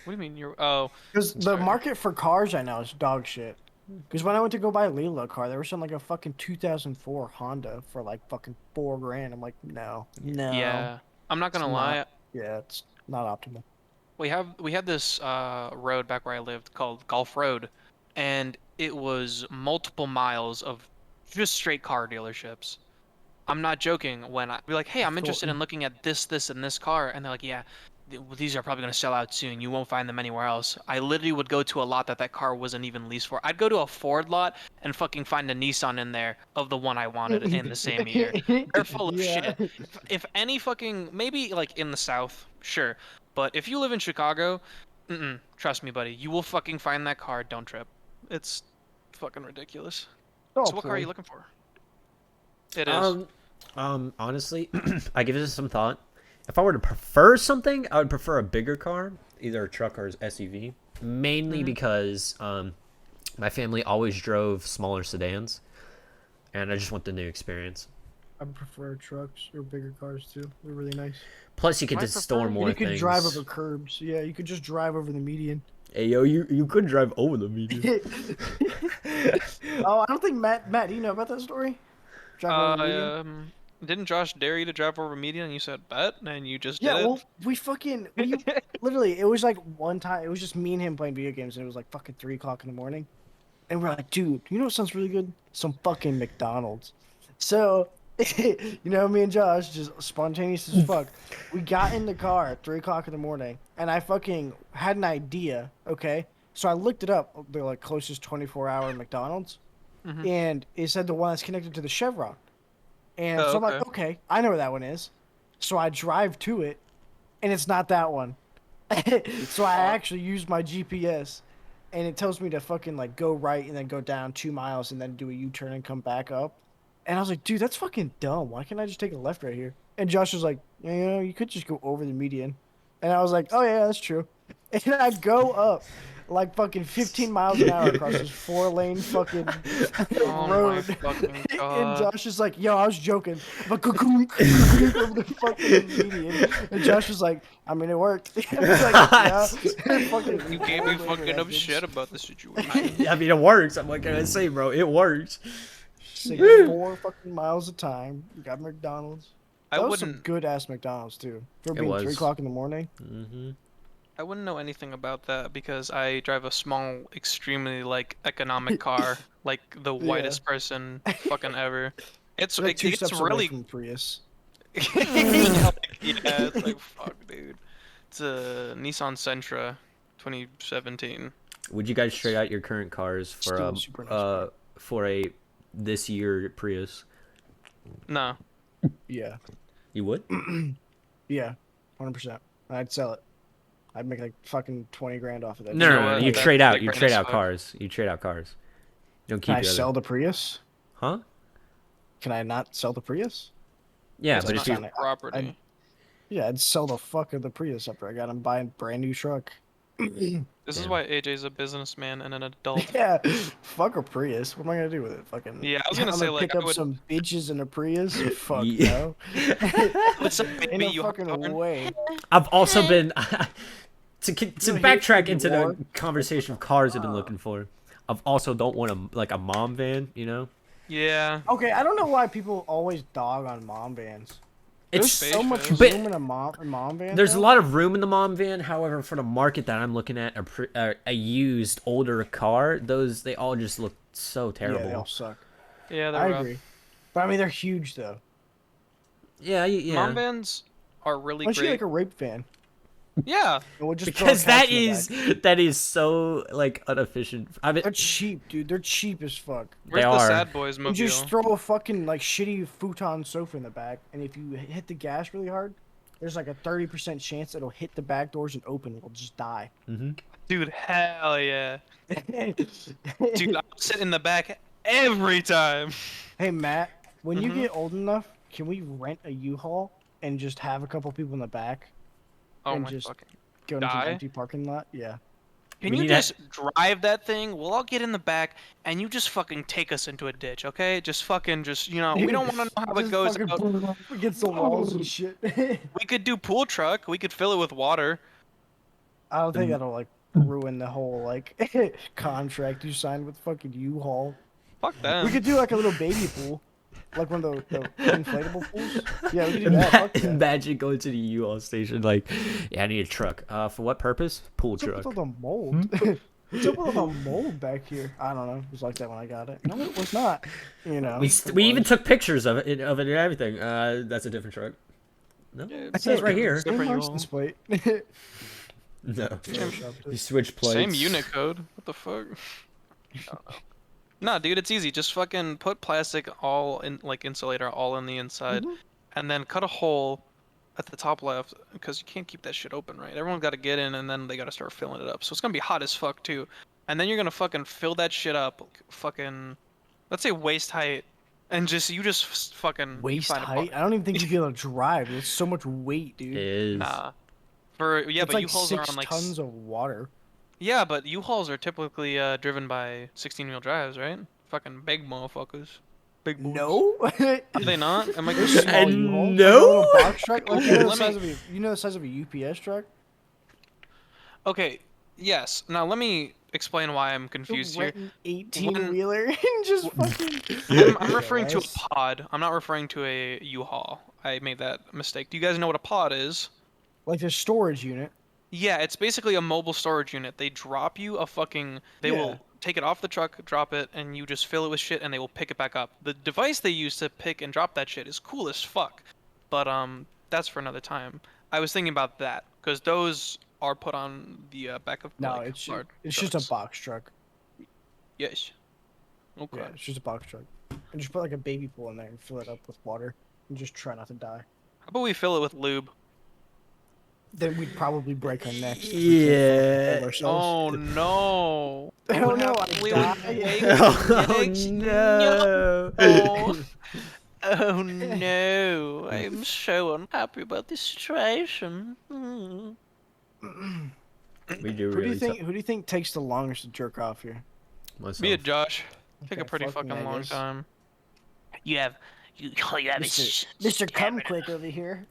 What do you mean you're? Oh, Because the Sorry. market for cars right now is dog shit. Because when I went to go buy Lila a car, they were selling like a fucking 2004 Honda for like fucking $4,000. I'm like, no. yeah. I'm not gonna It's lie. not- Yeah, it's not optimal. We had this road back where I lived called Gulf Road, and it was multiple miles of just straight car dealerships. I'm not joking when I be like, hey, I'm interested in looking at this, and this car, and they're like, yeah, these are probably going to sell out soon. You won't find them anywhere else. I literally would go to a lot that car wasn't even leased for. I'd go to a Ford lot and fucking find a Nissan in there of the one I wanted in the same year. They're full of shit. If any fucking, maybe like in the South, sure. But if you live in Chicago, trust me, buddy, you will fucking find that car. Don't trip. It's fucking ridiculous. So what car are you looking for? It is. Honestly, I give it some thought. If I were to prefer something, I would prefer a bigger car, either a truck or an SUV. Mainly because my family always drove smaller sedans, and I just want the new experience. I prefer trucks or bigger cars too. They're really nice. Plus, you could just store more things. You could drive over curbs. Yeah, you could just drive over the median. Hey, yo, you could drive over the median. Oh, I don't think Matt, do you know about that story? Drive over the median? Didn't Josh dare you to drive over median and you said bet and you just did? Yeah, well, literally, it was like one time, it was just me and him playing video games, and it was like fucking 3 o'clock in the morning. And we're like, dude, you know what sounds really good? Some fucking McDonald's. So, you know, me and Josh, just spontaneous as fuck. We got in the car at 3 o'clock in the morning, and I fucking had an idea, okay? So I looked it up, the like closest 24-hour McDonald's, and it said the one that's connected to the Chevron. And so I'm like, okay, I know where that one is. So I drive to it, and it's not that one. So I actually use my GPS, and it tells me to fucking like go right and then go down 2 miles and then do a U-turn and come back up. And I was like, dude, that's fucking dumb. Why can't I just take a left right here? And Josh was like, you know, you could just go over the median. And I was like, oh yeah, that's true. And I go up like fucking 15 miles an hour across this 4-lane fucking road. And Josh is like, yo, I was joking. But over the fucking median. And Josh was like, I mean, it worked. I was like, yeah. You gave me fucking up shit about the situation. I mean, it works. I'm like, I say, bro, it works. 4 fucking miles a time. You got McDonald's. That was some good ass McDonald's too. For being 3 o'clock in the morning. I wouldn't know anything about that because I drive a small, extremely like economic car, like the whitest person fucking ever. It's like 2 it's steps really away from Prius. yeah, it's like fuck, dude. It's a Nissan Sentra, 2017. Would you guys trade out your current cars for a this year Prius? No. Yeah. You would? Yeah, 100%. I'd sell it. I'd make like fucking 20 grand off of that. No. You trade out. You trade out cars. You trade out cars. You don't keep. Can I sell the Prius? Huh? Can I not sell the Prius? Yeah, but if you property. I'd sell the fuck of the Prius after I got him buying a brand new truck. This is why AJ's a businessman and an adult. Yeah, fuck a Prius. What am I gonna do with it? Fucking. Yeah, I was gonna say like pick up some bitches in a Prius. Fuck yeah. no. What's up, baby? Ain't no fucking way. I've also been to backtrack into the conversation of cars I've been looking for. I've also don't want a mom van, you know. Yeah. Okay, I don't know why people always dog on mom vans. It's There's so much room in a mom van. There's a lot of room in the mom van. However, for the market that I'm looking at, a used older car, they all just look so terrible. Yeah, they all suck. Yeah, I agree. But I mean, they're huge though. Yeah. Mom vans are really great. Like a rape van. Yeah. Because that is so like inefficient. I mean, they're cheap, dude. They're cheap as fuck. Where's the Sad Bois mobile? You just throw a fucking like shitty futon sofa in the back, and if you hit the gas really hard, there's like a 30% chance it'll hit the back doors and open. It'll just die. Dude, hell yeah. Dude, I'll sit in the back every time. Hey Matt, when you get old enough, can we rent a U-Haul and just have a couple people in the back? Oh and my just fucking go into an empty parking lot? Yeah. Can you just drive that thing? We'll all get in the back, and you just fucking take us into a ditch, okay? Just fucking, you know, we don't want to know how it goes out. Against the walls and shit. We could do pool truck. We could fill it with water. I don't think that'll, like, ruin the whole, like, contract you signed with fucking U-Haul. Fuck that. We could do, like, a little baby pool. Like one of the inflatable pools? Yeah, we can do that. Fuck that. Imagine going to the U-Haul station like, yeah, I need a truck. For what purpose? Pool truck. What's up with the mold? What's up with the mold back here? I don't know. It was like that when I got it. No, it was not. You know. We even took pictures of it and everything. That's a different truck. No, Yeah, it says right here. Different Same U-Haul. license plate. No, Same you switch plates. Same unit code. What the fuck? Nah, dude, it's easy. Just fucking put plastic all in, like insulator all in the inside, Mhm. and then cut a hole at the top left because you can't keep that shit open, right? Everyone's got to get in, and then they got to start filling it up. So it's gonna be hot as fuck too, and then you're gonna fucking fill that shit up, like, fucking, let's say waist height, and you just fucking Waist find a height? bar- I don't even think you'd be able to drive. It's so much weight, dude. Is Nah, It's but like U-Hauls are 6 on like tons of water. yeah, but U-Hauls are typically driven by 16-wheel drives, right? Fucking big motherfuckers. Big boys. No. Are they not? Am I They're confused? small And U-Hauls, no? like a little box truck. Like, Let me- you know the size of a UPS truck? Okay, yes. Now let me explain why I'm You'll confused here. rent an 18-wheeler and just fucking. I'm referring to a Yes. pod. I'm not referring to a U-Haul. I made that mistake. Do you guys know what a pod is? Like a storage unit. Yeah, it's basically a mobile storage unit. They drop you a fucking. They Yeah. will take it off the truck, drop it, and you just fill it with shit, and they will pick it back up. The device they use to pick and drop that shit is cool as fuck, but that's for another time. I was thinking about that because those are put on the back of No, like, it's large just a trucks. box truck. Yes. Okay. Yeah, it's just a box truck. And just put like a baby pool in there and fill it up with water and just try not to die. How about we fill it with lube? Then we'd probably break our necks. if we Yeah. can't control Oh ourselves. no! Oh no, We I would died. wake- Oh no. Oh. Oh no! I'm so unhappy about this situation. Hmm. We do Who do really. you think? Who do you think takes the longest to jerk off here? Myself. Me and Josh take a Okay, pretty fuck me, fucking I long guess. time. You have a Mr. Come Quick over here.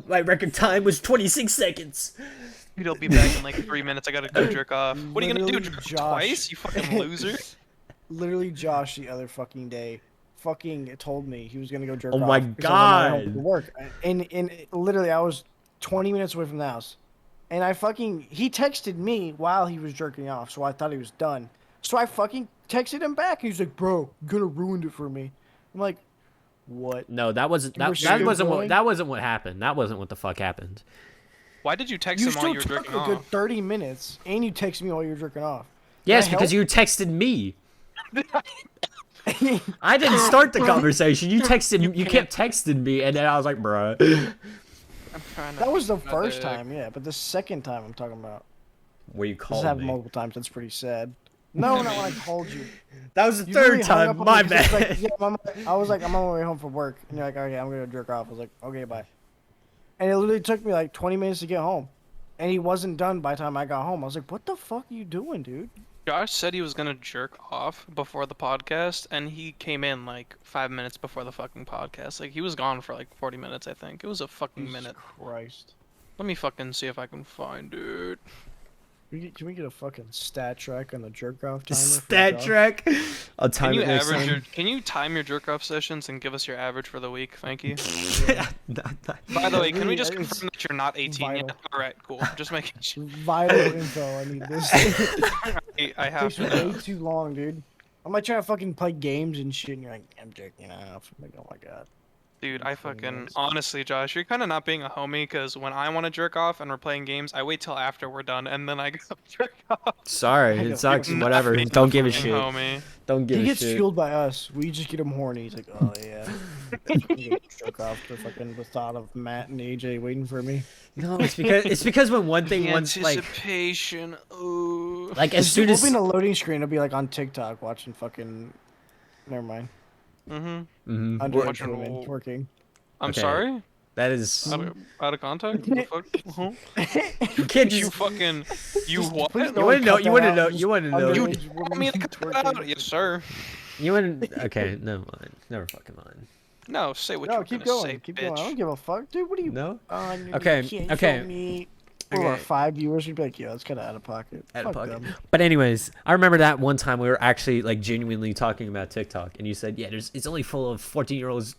My record time was 26 seconds. Dude, I'll be back in like 3 minutes. I gotta go jerk off. What are you gonna do? Literally, Jerk off Josh. twice? You fucking loser. Literally, Josh the other fucking day, fucking told me he was gonna go jerk Oh off. my because I was on my way home God. from work, and literally I was 20 minutes away from the house, and he texted me while he was jerking off, so I thought he was done. So I fucking texted him back. He's like, "Bro, you could have ruined it for me." I'm like, "What?" No, that wasn't You were that still wasn't what going? that wasn't what happened. That wasn't what the fuck happened. Why did you text You him while still you were took jerking a good off? 30 minutes, and you texted me while you were jerking off. Yes, I because help? you texted me. I didn't start the conversation. You texted. You kept texting me, and then I was like, "Bruh." I'm trying to That was the think about first it. time, yeah, but the second time I'm talking about. Where you This called happened me. multiple times. That's pretty sad. No, not when I called you. That was the You third literally hung time. up on My me 'cause it's bad. like, yeah, I was like, I'm on my way home from work, and you're like, okay, I'm gonna jerk off. I was like, okay, bye. And it literally took me like 20 minutes to get home, and he wasn't done by the time I got home. I was like, what the fuck are you doing, dude? Josh said he was gonna jerk off before the podcast, and he came in like 5 minutes before the fucking podcast. Like he was gone for like 40 minutes, I think. It was a fucking Jesus minute. Christ. Let me fucking see if I can find it. Can we get a fucking stat track on the jerk off timer? for Stat Josh? track. I'll time Can you it next average time. can you time your jerk off sessions and give us your average for the week? Thank you. Not- By the way, can we just It's confirm that you're not 18 yet? vital. All right, cool. Just making sure. Vital info. I need this. It I have takes to way know. too long, dude. I'm like trying to fucking play games and shit, and you're like, I'm jerking off. I'm like, oh my god. Dude, I 20 fucking minutes. honestly, Josh, you're kind of not being a homie because when I want to jerk off and we're playing games, I wait till after we're done and then I go jerk off. Sorry, I it know. sucks. Not Whatever. being Don't a give a fucking shit. Homie. Don't give He a gets shit. fueled by us. We just get him horny. He's like, oh yeah. Jerk off to fucking the thought of Matt and AJ waiting for me. No, it's because when one thing once like Anticipation. Ooh. as soon we'll as be in a loading screen. It'll be like on TikTok watching fucking. Never mind. Mm-hmm. Mhm. Underage Watching women all- twerking. I'm Okay. sorry. that is Out of contact. What the fuck? Uh-huh. you can't You just fucking. You what? Please you don't want to know cut you that want to out. know Just you want to know You underage want women me to cut that twerking. out? Yes, sir. you want to okay never mind never fucking mind. No, say what No, you're keep gonna going. say, Keep bitch. going. I don't give a fuck, dude. What are you? No. On? Okay, You can't okay, show me. For our okay. 5 viewers, we'd be like, yeah, that's kind of out of pocket. Out of Fuck pocket. them. But anyways, I remember that one time we were actually like genuinely talking about TikTok, and you said, "Yeah, it's only full of 14-year-olds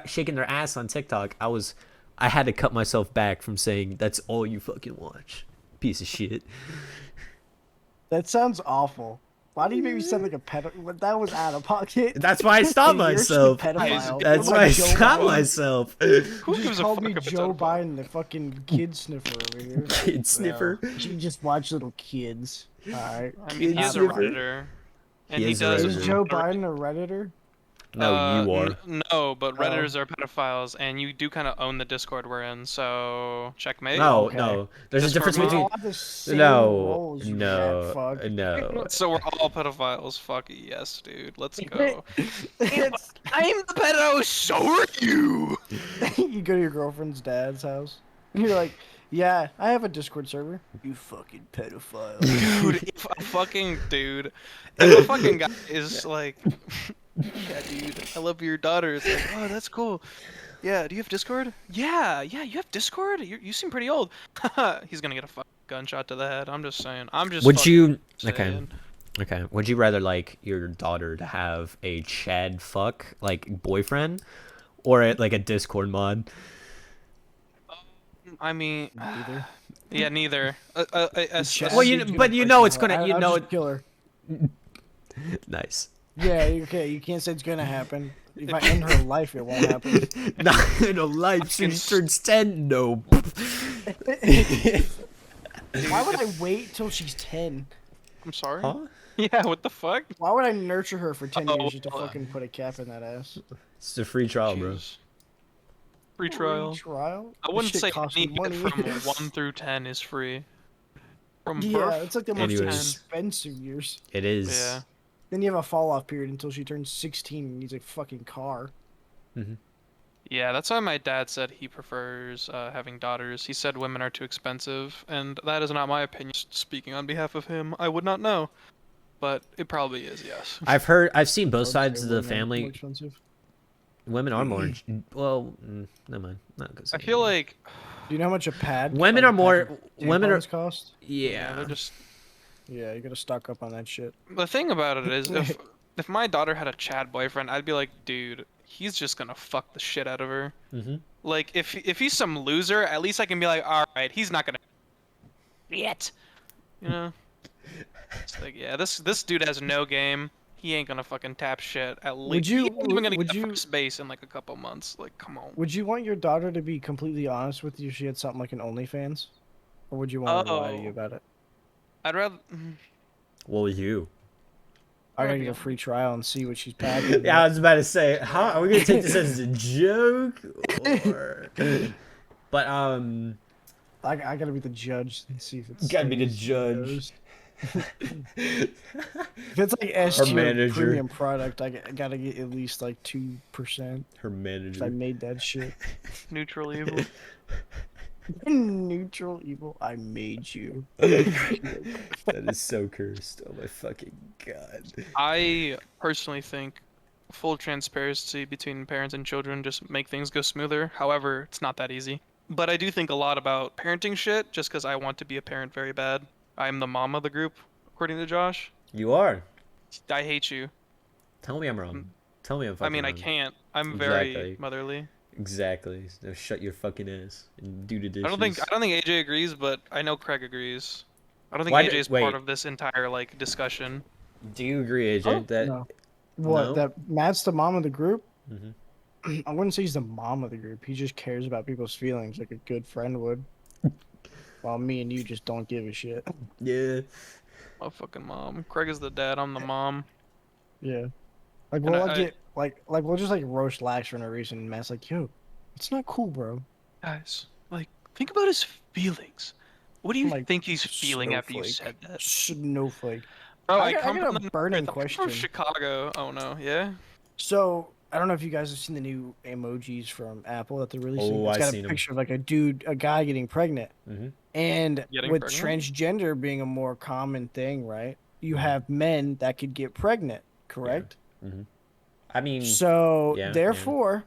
shaking their ass on TikTok." I had to cut myself back from saying that's all you fucking watch, piece of shit. That sounds awful. Why do you make me sound like a pedophile? That was out of pocket. That's why I stopped You're just a myself. pedophile. That's You're why I like Joe stopped Biden. myself. You Who just gives a called fuck me if it's Joe out of pocket? Biden, the fucking kid sniffer over here. Kid sniffer. You just watch little kids. Alright. I mean, he is a sniffer. Redditor, and He he is a does. Redditor. Is Joe Biden a Redditor? No, you are. No, but Oh. Redditors are pedophiles, and you do kind of own the Discord we're in, so checkmate. No, Okay. no. There's a Discord difference We model? all between. have the same No, roles, you rat fuck. no. So we're all pedophiles. Fuck yes, dude. Let's go. It's- I'm the pedo. So are you. you go to your girlfriend's dad's house. And you're like, yeah, I have a Discord server. You fucking pedophile. Dude, if a fucking guy is like, yeah, dude, I love your daughter. It's like, oh, that's cool. Yeah, do you have Discord? Yeah, you have Discord? You seem pretty old. He's gonna get a fucking gunshot to the head. I'm just saying. Would fucking you? saying. Okay. Would you rather like your daughter to have a Chad fuck like boyfriend, or like a Discord mod? I mean, Neither. yeah, neither. Chad Well, you- dude's but gonna you break know her it's heart. gonna- you I'll know just it- kill her. Nice. Yeah, okay. You can't say it's gonna happen. If I end her life, it won't happen. Not in a life. She turns 10. No. Why would I wait till she's 10? I'm sorry. Huh? Yeah, what the fuck? Why would I nurture her for 10 Oh, years just to well, fucking put a cap in that ass? It's a free trial, bro. Jeez. Free trial. Trial? I This wouldn't shit say costs any me bit money. from 1 through 10 is free. From Yeah, birth it's like the to most 10. expensive years. It is. Yeah. Then you have a fall off period until she turns 16 and needs a fucking car. Yeah, that's why my dad said he prefers having daughters. He said women are too expensive, and that is not my opinion. Speaking on behalf of him, I would not know, but it probably is, yes. I've seen both I would sides say of the women are more family. expensive. Women are more. Well, never mind. Not gonna say I feel anything. like Do you know how much a pad? Women like, are a more- pack of women are- tampons cost? yeah, they're Yeah. just. Yeah, you gotta stock up on that shit. The thing about it is, if my daughter had a Chad boyfriend, I'd be like, dude, he's just gonna fuck the shit out of her. Mhm. Like, if he's some loser, at least I can be like, all right, he's not gonna. Yet. You know. It's like, yeah, this dude has no game. He ain't gonna fucking tap shit. At least you- he ain't even gonna would get you- first base in like a couple months. Like, come on. Would you want your daughter to be completely honest with you if she had something like an OnlyFans? Or would you want her to lie to you Oh. about it? I'd rather. What was you? I gotta Alright, get a yeah. free trial and see what she's packing. Yeah, I was about to say, how are we gonna take this as a joke? Or... But I gotta be the judge and see if it's. Gotta be the serious. judge. If it's like S tier manager. premium product, I gotta get at least like 2%. her If I manager. made that shit. Neutral evil. Neutral evil, I made you. That is so cursed. Oh my fucking god. I personally think full transparency between parents and children just make things go smoother. However, it's not that easy. But I do think a lot about parenting shit just because I want to be a parent very bad. I'm the mom of the group, according to Josh. You are. I hate you. Tell me I'm wrong. Tell me I'm fucking I mean, I wrong. can't. I'm very Exactly. motherly. Exactly. Now shut your fucking ass and do the dishes. I don't think AJ agrees, but I know Craig agrees. I don't think Why AJ do- is wait. part of this entire like discussion. Do you agree, AJ? that No. What? No? That Matt's the mom of the group? Mhm. I wouldn't say he's the mom of the group. He just cares about people's feelings like a good friend would. While me and you just don't give a shit. Yeah. My fucking mom. Craig is the dad. I'm the mom. Yeah. Like And we'll I- get like we'll just like roast Lax for no reason. And Matt's like, yo, it's not cool, bro. Guys, like, think about his feelings. What do you Like, think he's feeling after you snowflake. said that? Snowflake. Bro, I I got- I come got a from the burning north. I'm question. from Chicago. Oh no, yeah. So I don't know if you guys have seen the new emojis from Apple that they're releasing. Oh, It's I've got seen a 'em. picture of like a guy getting pregnant. Mhm. And Getting with pregnant? transgender being a more common thing, right? You have men that could get pregnant, correct? I mean, So yeah, yeah. therefore,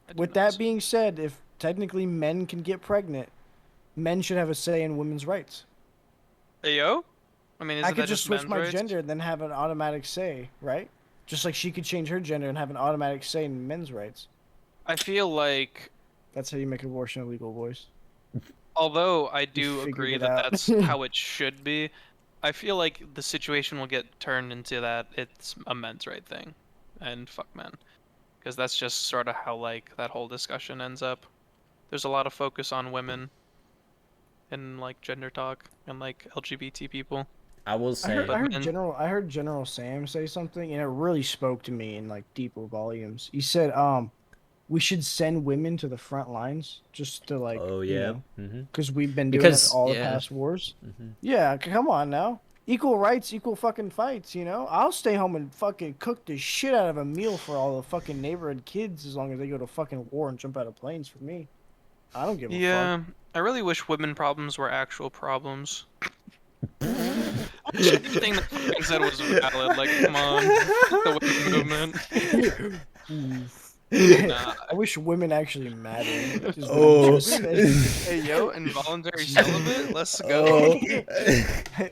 I did with not that see- being said, if technically men can get pregnant, men should have a say in women's rights. Hey yo, I mean, isn't I that could just switch men's my rights? gender and then have an automatic say, right? Just like she could change her gender and have an automatic say in men's rights. I feel like, That's how you make abortion illegal, boys. although I do figured agree it that out. that's how it should be, I feel like the situation will get turned into that it's a men's right thing, and fuck men, because that's just sort of how like that whole discussion ends up. There's a lot of focus on women and like gender talk and like LGBT people. I will I say, heard, But I heard men- General Sam say something, and it really spoke to me in like deeper volumes. He said, we should send women to the front lines just to like, oh you yeah, know, mm-hmm. because we've been doing it Because all the yeah, past wars. mm-hmm. Yeah, come on now. Equal rights, equal fucking fights, you know? I'll stay home and fucking cook the shit out of a meal for all the fucking neighborhood kids as long as they go to fucking war and jump out of planes for me. I don't give a fuck. yeah, I really wish women problems were actual problems. Anything that fucking said was valid. Like, come on, the women movement. Nah. I wish women actually mattered. Just Oh. what you just said. Hey yo, involuntary celibate. Let's go. Why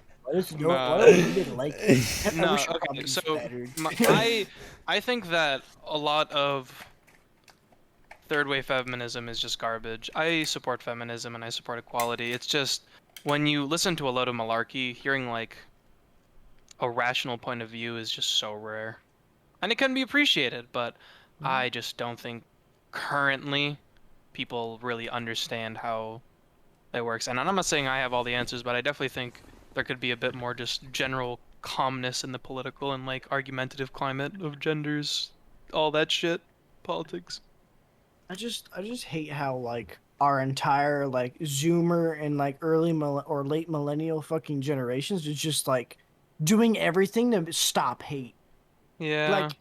don't women like it? I No, wish okay, problems so mattered. I think that a lot of third wave feminism is just garbage. I support feminism and I support equality. It's just when you listen to a lot of malarkey, hearing like a rational point of view is just so rare. And it can be appreciated, but I just don't think currently people really understand how it works. And I'm not saying I have all the answers, but I definitely think there could be a bit more just general calmness in the political and like argumentative climate of genders, all that shit, politics. I just hate how like our entire like Zoomer and like or late millennial fucking generations is just like doing everything to stop hate. Yeah. Like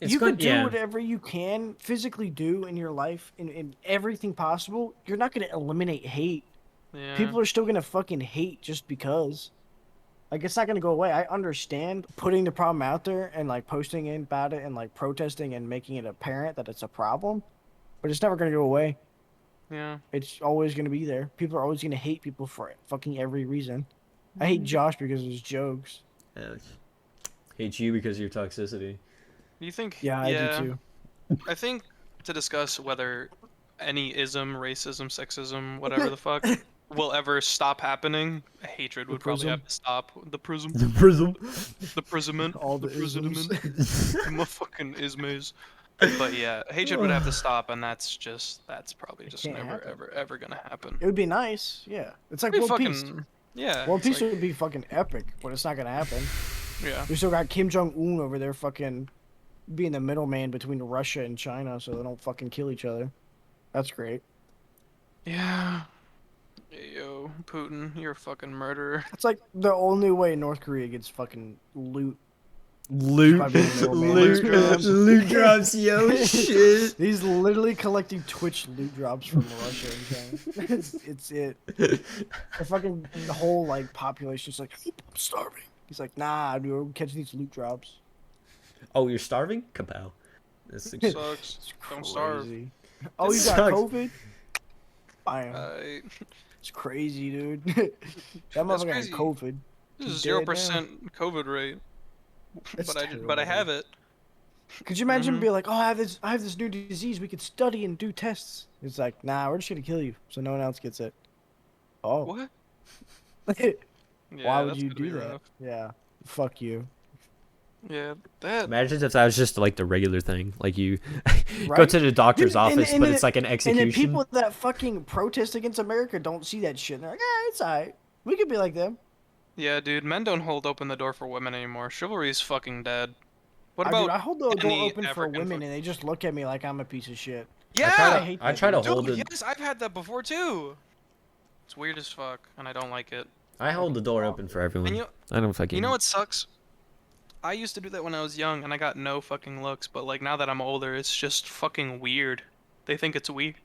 It's you good- could do yeah. whatever you can physically do in your life in everything possible. You're not gonna eliminate hate. yeah. People are still gonna fucking hate just because. Like it's not gonna go away. I understand putting the problem out there and like posting about it and like protesting and making it apparent that it's a problem, but it's never gonna go away. Yeah. It's always gonna be there. People are always gonna hate people for fucking every reason. I hate Josh because of his jokes. Hate you because of your toxicity. Do you think? Yeah, I do too. I think to discuss whether any ism, racism, sexism, whatever the fuck, will ever stop happening, hatred would probably have to stop. The prism, The prism. the prismament, All the isms. my fucking ismes. But yeah, hatred would have to stop, and that's probably just can't never, happen. ever gonna happen. It would be nice. Yeah, it's like It'd be World Peace. fucking, yeah. World it's Peace like- would be fucking epic, but it's not gonna happen. yeah. We still got Kim Jong Un over there fucking being the middleman between Russia and China, so they don't fucking kill each other. That's great. Yeah. Hey, yo, Putin, you're a fucking murderer. It's like the only way North Korea gets fucking loot. Loot. By being a middleman. Loot. Drops. Loot drops, yo, shit. He's literally collecting Twitch loot drops from Russia and China. it's it. The whole like population's like, I'm starving. He's like, nah, dude, I'm catching these loot drops. Oh, you're starving? Kapow. That's the Sucks. Don't starve. Crazy. Oh, you got sucks. COVID? Bam. I It's crazy, dude. That motherfucker had crazy. COVID. This is Dead now. 0% COVID rate, That's but I terrible, have it. Could you imagine Mhm. being like, oh, I have this new disease. We could study and do tests. It's like, nah, we're just gonna kill you so no one else gets it. Oh, What? why Yeah, would that's you gonna be do that? rough. Yeah, fuck you. Yeah, that. Imagine if that was just like the regular thing. Like you go Right? to the doctor's Dude, and- office, and but the- it's like an And execution. then people that fucking protest against America don't see that shit. They're like, it's alright. We could be like them. Yeah, dude, men don't hold open the door for women anymore. Chivalry is fucking dead. What Dude, about? I hold the door any open for African women, fuck- and they just look at me like I'm a piece of shit. Yeah, hate I that try to dude. hold dude. it. Yes, I've had that before too. It's weird as fuck, and I don't like it. I hold the door open for everyone. And I don't fucking. you know what sucks? I used to do that when I was young, and I got no fucking looks. But like now that I'm older, it's just fucking weird. They think it's weird.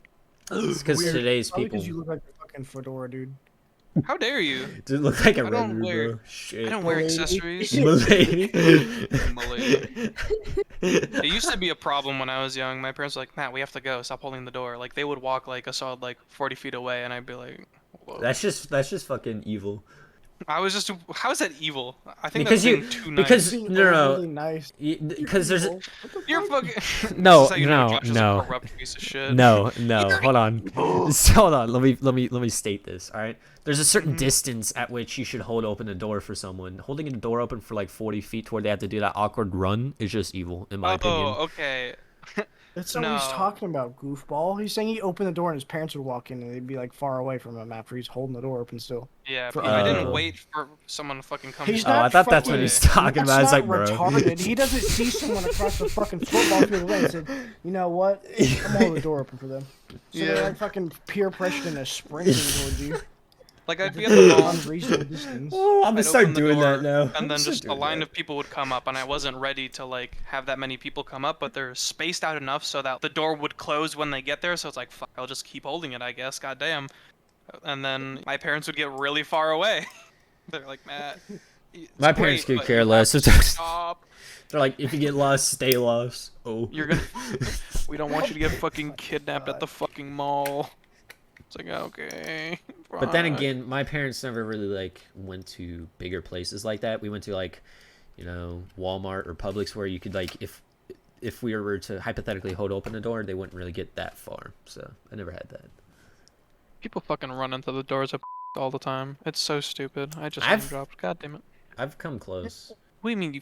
It's because Weird. today's Probably people because you look like a fucking fedora, dude. How dare you? dude look like a I don't redder, wear- bro. Shit. I don't wear Milady. accessories. Milady. Milady. It used to be a problem when I was young. My parents were like, Matt, we have to go. Stop holding the door. Like they would walk like a solid like 40 feet away, and I'd be like, whoa. That's just fucking evil. I was just. How is that evil? I think Because that's you- being too because- nice. Being no. overly nice. Because there's Evil. What the You're fuck? fucking. No, This is how you know no, Josh is no. a corrupt piece of shit. no, hold on. Hold on. Let me state this. All right. There's a certain Mhm. distance at which you should hold open a door for someone. Holding a door open for like 40 feet to where they have to do that awkward run is just evil, in my opinion. Oh, okay. That's not what he's No. talking about, goofball. He's saying he opened the door and his parents would walk in and they'd be like far away from him after he's holding the door open still. Yeah, For but I other didn't people. wait for someone to fucking come. He's to me. Oh, not I thought that's what fucking- he's talking about. It's That's like, not bro. retarded. He doesn't see someone across the fucking football field away and said, you know what? I'm holding the door open for them. So Yeah. they're like fucking peer pressured and sprinting towards you. Like I'd be at the mall. Unreasonable distance. Oh, I'm I'd open the door, now. and then just a line of people would come up, and I wasn't ready to like have that many people come up, but they're spaced out enough so that the door would close when they get there. So it's like, fuck, I'll just keep holding it, I guess. God damn. And then my parents would get really far away. They're like, Matt. it's My parents great, could but care you less. have to Stop. They're like, if you get lost, stay lost. Oh. You're gonna. We don't want you to get fucking kidnapped at the fucking mall. It's like, okay. But then fine. again, my parents never really like went to bigger places like that. We went to like, Walmart or Publix where you could like if we were to hypothetically hold open a door, they wouldn't really get that far. So I never had that. People fucking run into the doors of all the time. It's so stupid. I just I've- name dropped. God damn it. I've come close What do you mean you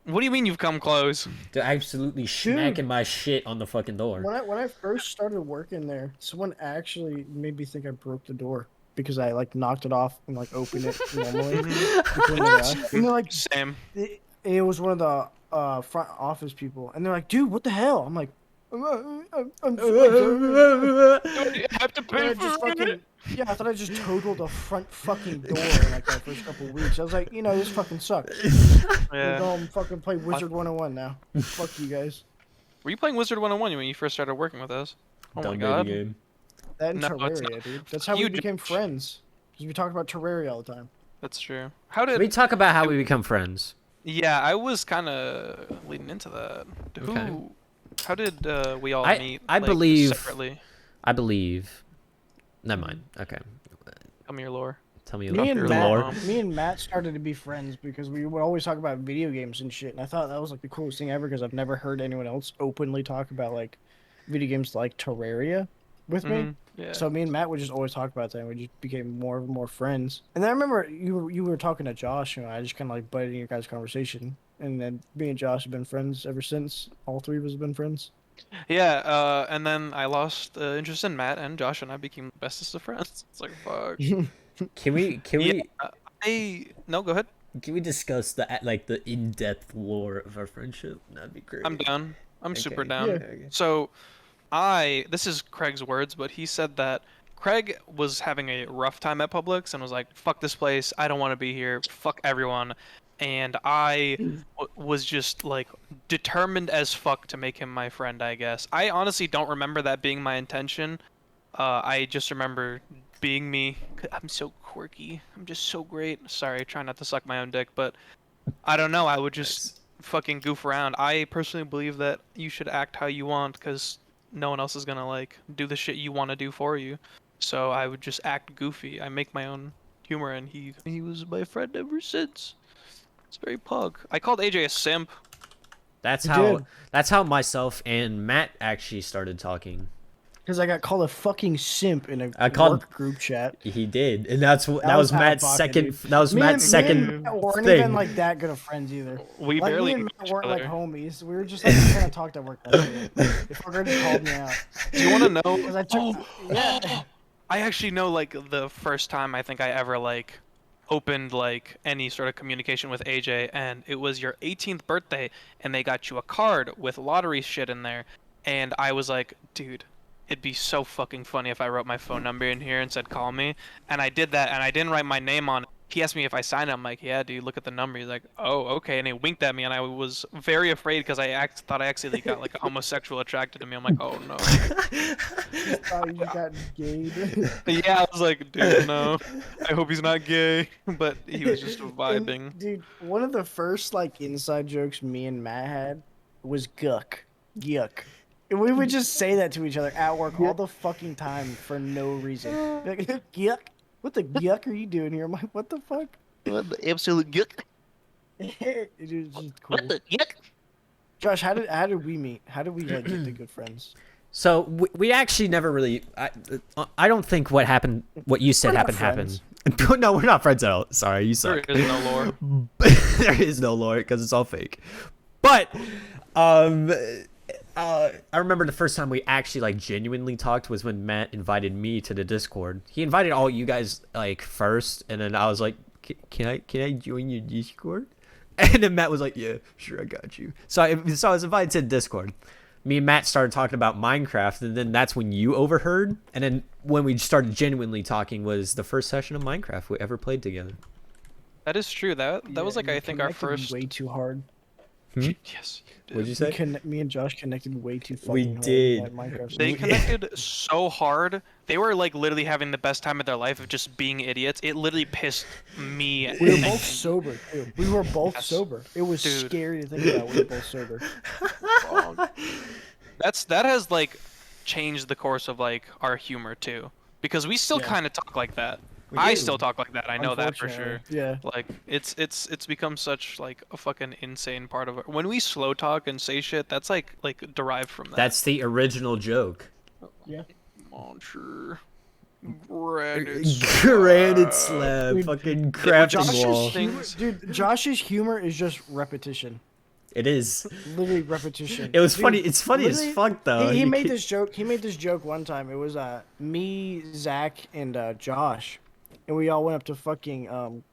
What do you mean you've come close? to absolutely smacking my shit on the fucking door. When I first started working there, someone actually made me think I broke the door because I like knocked it off and like opened it normally. between the guys. And they're like, Same. it was one of the front office people, and they're like, "Dude, what the hell?" I'm like, I'm sorry. You have to And pay I for just it. fucking, yeah, I thought I just totaled the front fucking door in like that first couple of weeks. I was like, this fucking sucks. I'm Yeah. going fucking play Wizard 101 now. Fuck you guys. Were you playing Wizard 101 when you first started working with us? Oh my Dumb god. baby game. That and No, it's Terraria, dude. That's how You we do- became friends. Because we talked about Terraria all the time. That's true. How did We talk about how we become friends. Yeah, I was kind of leading into that. Okay. How did we all I- meet? I like, believe- separately. I believe. Never mind. Okay. Tell me your lore. Tell me Me and, the Matt- lore. me and Matt started to be friends because we would always talk about video games and shit. And I thought that was like the coolest thing ever because I've never heard anyone else openly talk about like video games like Terraria with me. Mhm, Yeah. So me and Matt would just always talk about that, and we just became more and more friends. And then I remember you were talking to Josh, and I just kind of like butted in your guys' conversation. And then me and Josh have been friends ever since. All three of us have been friends. Yeah, and then I lost interest in Matt, and Josh and I became the bestest of friends. It's like, fuck. Can we No, go ahead. can we discuss the in-depth lore of our friendship? That'd be great. I'm down. I'm super Okay. down. Yeah. Okay. So, this is Craig's words, but he said that Craig was having a rough time at Publix and was like, fuck this place. I don't want to be here. Fuck everyone. And I was just like determined as fuck to make him my friend, I guess. I honestly don't remember that being my intention. I just remember being me. I'm so quirky. I'm just so great. Sorry, try not to suck my own dick, but I don't know. I would just fucking goof around. I personally believe that you should act how you want because no one else is gonna like do the shit you want to do for you. So I would just act goofy. I make my own humor, and he was my friend ever since. It's very pug. I called AJ a simp. That's You how did. that's how myself and Matt actually started talking. Because I got called a fucking simp in a I called- work group chat. He did, and that was was out of Matt's pocket, second. dude. That was Me Matt's and second Matt weren't thing. even like that good of friends either. We Like barely me and knew Matt each weren't like other. homies. We were just like kind of talked at work that day. If we're gonna called me out. Do you want to know? Because I took yeah. I actually know like the first time I think I ever like opened like any sort of communication with AJ, and it was your 18th birthday, and they got you a card with lottery shit in there, and I was like, dude, it'd be so fucking funny if I wrote my phone number in here and said call me, and I did that, and I didn't write my name on it. He asked me if I signed it. I'm like, yeah, dude, look at the number. He's like, oh, okay, and he winked at me, and I was very afraid because thought I accidentally got like a homosexual attracted to me. I'm like, oh no. Oh, you got gay. Yeah, I was like, dude, no. I hope he's not gay. But he was just vibing. And, dude, one of the first like inside jokes me and Matt had was guck. Yuck. And we would just say that to each other at work all the fucking time for no reason. Like, yuck. What the yuck are you doing here? I'm like, what the fuck? What the absolute yuck? It is just cool. What the yuck? Josh, how did we meet? How did we like get to good friends? So we actually never really. I don't think what happened, what you said We're not happened. No, we're not friends at all. Sorry, you There suck. is no lore. There is no lore because it's all fake. But I remember the first time we actually like genuinely talked was when Matt invited me to the Discord. He invited all you guys like first, and then I was like, can I join your Discord? And then Matt was like, yeah, sure, I got you. So I was invited to the Discord. Me and Matt started talking about Minecraft, and then that's when you overheard. And then when we started genuinely talking was the first session of Minecraft we ever played together. That is true. That was like we I think our connected first. way too hard. Yes. you What'd you did. say? Me and Josh connected way too fucking We hard. did. At Minecraft. They connected so hard. They were like literally having the best time of their life of just being idiots. It literally pissed me. We were both sober too. We were both Yes. sober. It was Dude. scary to think about. We were both sober. Wrong. That has like changed the course of like our humor too, because we still Yeah. kind of talk like that. We I do. still talk like that. I know that for sure. Unfortunately. Yeah. Like it's become such like a fucking insane part of it. When we slow talk and say shit, that's like derived from that. That's the original joke. Yeah. Monster. Granite Granite slab. slab, Dude, fucking crafting Josh's wall. humor, dude, Josh's humor is just repetition. It is. Literally repetition. It was Dude, funny. It's funny as literally, fuck though. He You made can't- this joke. He made this joke one time. It was me, Zach, and Josh, and we all went up to fucking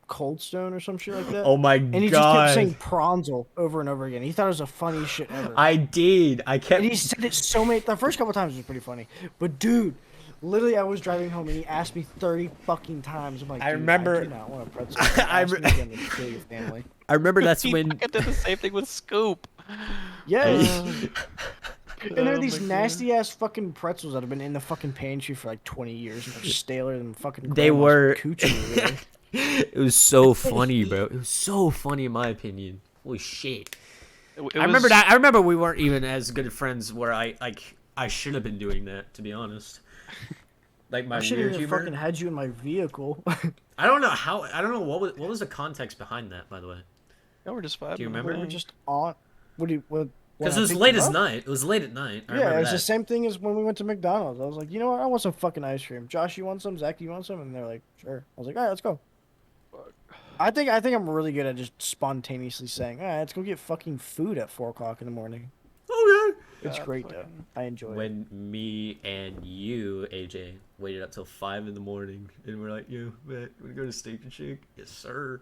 Cold Stone or some shit like that. Oh my and he god! just kept saying Pronzel over and over again. He thought it was the funniest shit ever. I did. I kept. And he said it so many. The first couple times was pretty funny, but dude, literally, I was driving home and he asked me 30 fucking times. I'm like, I dude, remember- I do not want a pretzel. I Ask re- me again to kill your family. I remember that's He when. fucking did the same thing with Scoop. Yes. And there are Oh these my God. nasty ass fucking pretzels that have been in the fucking pantry for like 20 years and are staler than fucking. They grandma's were- coochie, really. It was so funny, bro. It was so funny in my opinion. Holy shit! It I remember was- that. I remember we weren't even as good friends. Where I should have been doing that, to be honest. Like my I should weird have humor. fucking had you in my vehicle. I don't know how. I don't know what was the context behind that, by the way. Yeah, we're just vibing. Do you we remember? were just on. What do you? What? Because when it I was picked late you as up? night. It was late at night. I Yeah, remember it was that. the same thing as when we went to McDonald's. I was like, you know what? I want some fucking ice cream. Josh, you want some? Zach, you want some? And they're like, sure. I was like, all right, let's go. I think I'm really good at just spontaneously saying, all right, let's go get fucking food at 4 o'clock in the morning. Okay. It's God, great though. fucking- I enjoy it. When me and you, AJ, waited up till 5 in the morning, and we're like, "Yo, Matt, wanna go to Steak and Shake?" Yes, sir.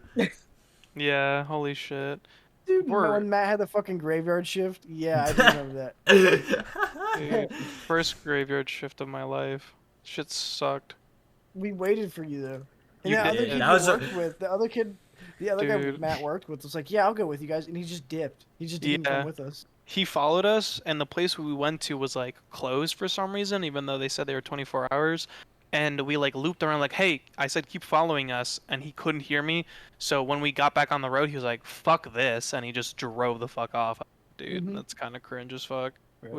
Yeah, holy shit. Dude, you know We're- when Matt had the fucking graveyard shift? Yeah, I do remember that. Dude, first graveyard shift of my life. Shit sucked. We waited for you though. And You the other did. kid That you was a- worked with, the other kid, the other guy Dude. Matt worked with was like, yeah, I'll go with you guys, and he just dipped. He just didn't Yeah. come with us. He followed us, and the place we went to was like closed for some reason, even though they said they were 24 hours. And we like looped around like, hey, I said keep following us, and he couldn't hear me. So when we got back on the road, he was like, fuck this, and he just drove the fuck off. Dude, Mhm. that's kind of cringe as fuck. Right.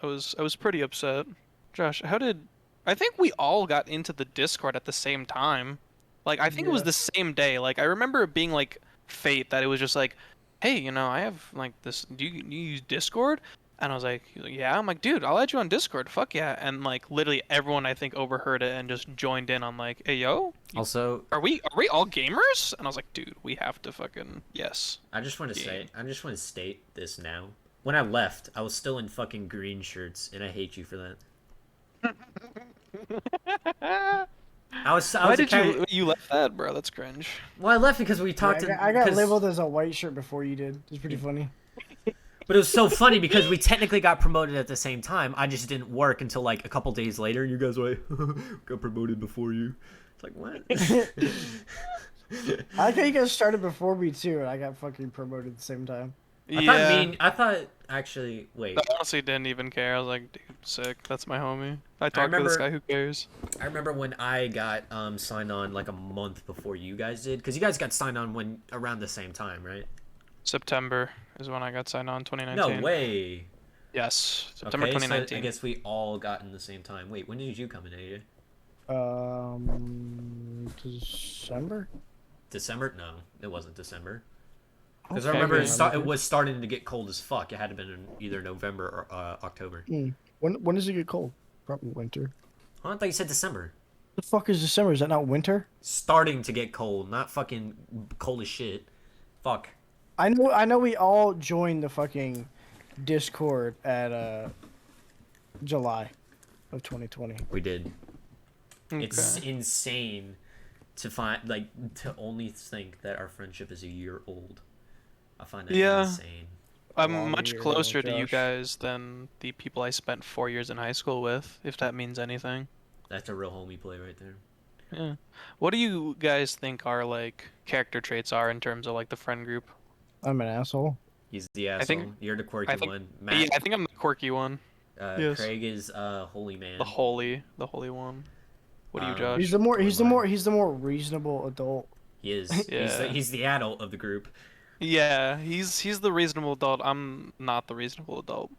I was pretty upset. Josh, I think we all got into the Discord at the same time. Like I think it was Yeah. the same day. Like I remember it being like fate that it was just like, hey, you know, I have like this. Do you use Discord? And I was like, he's like, yeah. I'm like, dude, I'll add you on Discord. Fuck yeah. And like literally everyone I think overheard it and just joined in on like, hey yo, Also, are we all gamers? And I was like, dude, we have to fucking yes. I just want to Yeah. say, I just want to state this now. When I left, I was still in fucking green shirts, and I hate you for that. I was. Why did you left that, bro? That's cringe. Well, I left because we Yeah, talked. I got 'cause- labeled as a white shirt before you did. It's pretty funny. But it was so funny because we technically got promoted at the same time. I just didn't work until like a couple days later, and you guys were like, got promoted before you. It's like what? I like how you guys started before me too, and I got fucking promoted at the same time. I thought actually. Wait. I honestly didn't even care. I was like, dude, sick. That's my homie. I talked to remember- this guy. Who cares? I remember when I got signed on like a month before you guys did, because you guys got signed on when around the same time, right? September is when I got signed on. 2019. No way. Yes, September Okay, so 2019. I guess we all got in the same time. Wait, when did you come in, AJ? December. December? No, it wasn't December. Because I Okay, remember man. it was starting to get cold as fuck. It had to have been in either November or October. When does it get cold? Probably winter. Oh, I thought you said December. The fuck is December? Is that not winter? Starting to get cold, not fucking cold as shit. Fuck. I know. We all joined the fucking Discord at July of 2020. We did. Okay. It's insane to to only think that our friendship is a year old. I find that Yeah. insane. I'm Long much year, closer to you Josh. guys than the people I spent 4 years in high school with, if that means anything. That's a real homie play right there. Yeah. What do you guys think our like character traits are in terms of like the friend group? I'm an asshole. He's the asshole. think- You're the quirky I think- one. Yeah, Matt, I think I'm the quirky one, yes. Craig is holy man. the holy one. What do you, Josh? He's the more reasonable adult. He is. Yeah. He's the adult of the group. Yeah, he's the reasonable adult. I'm not the reasonable adult.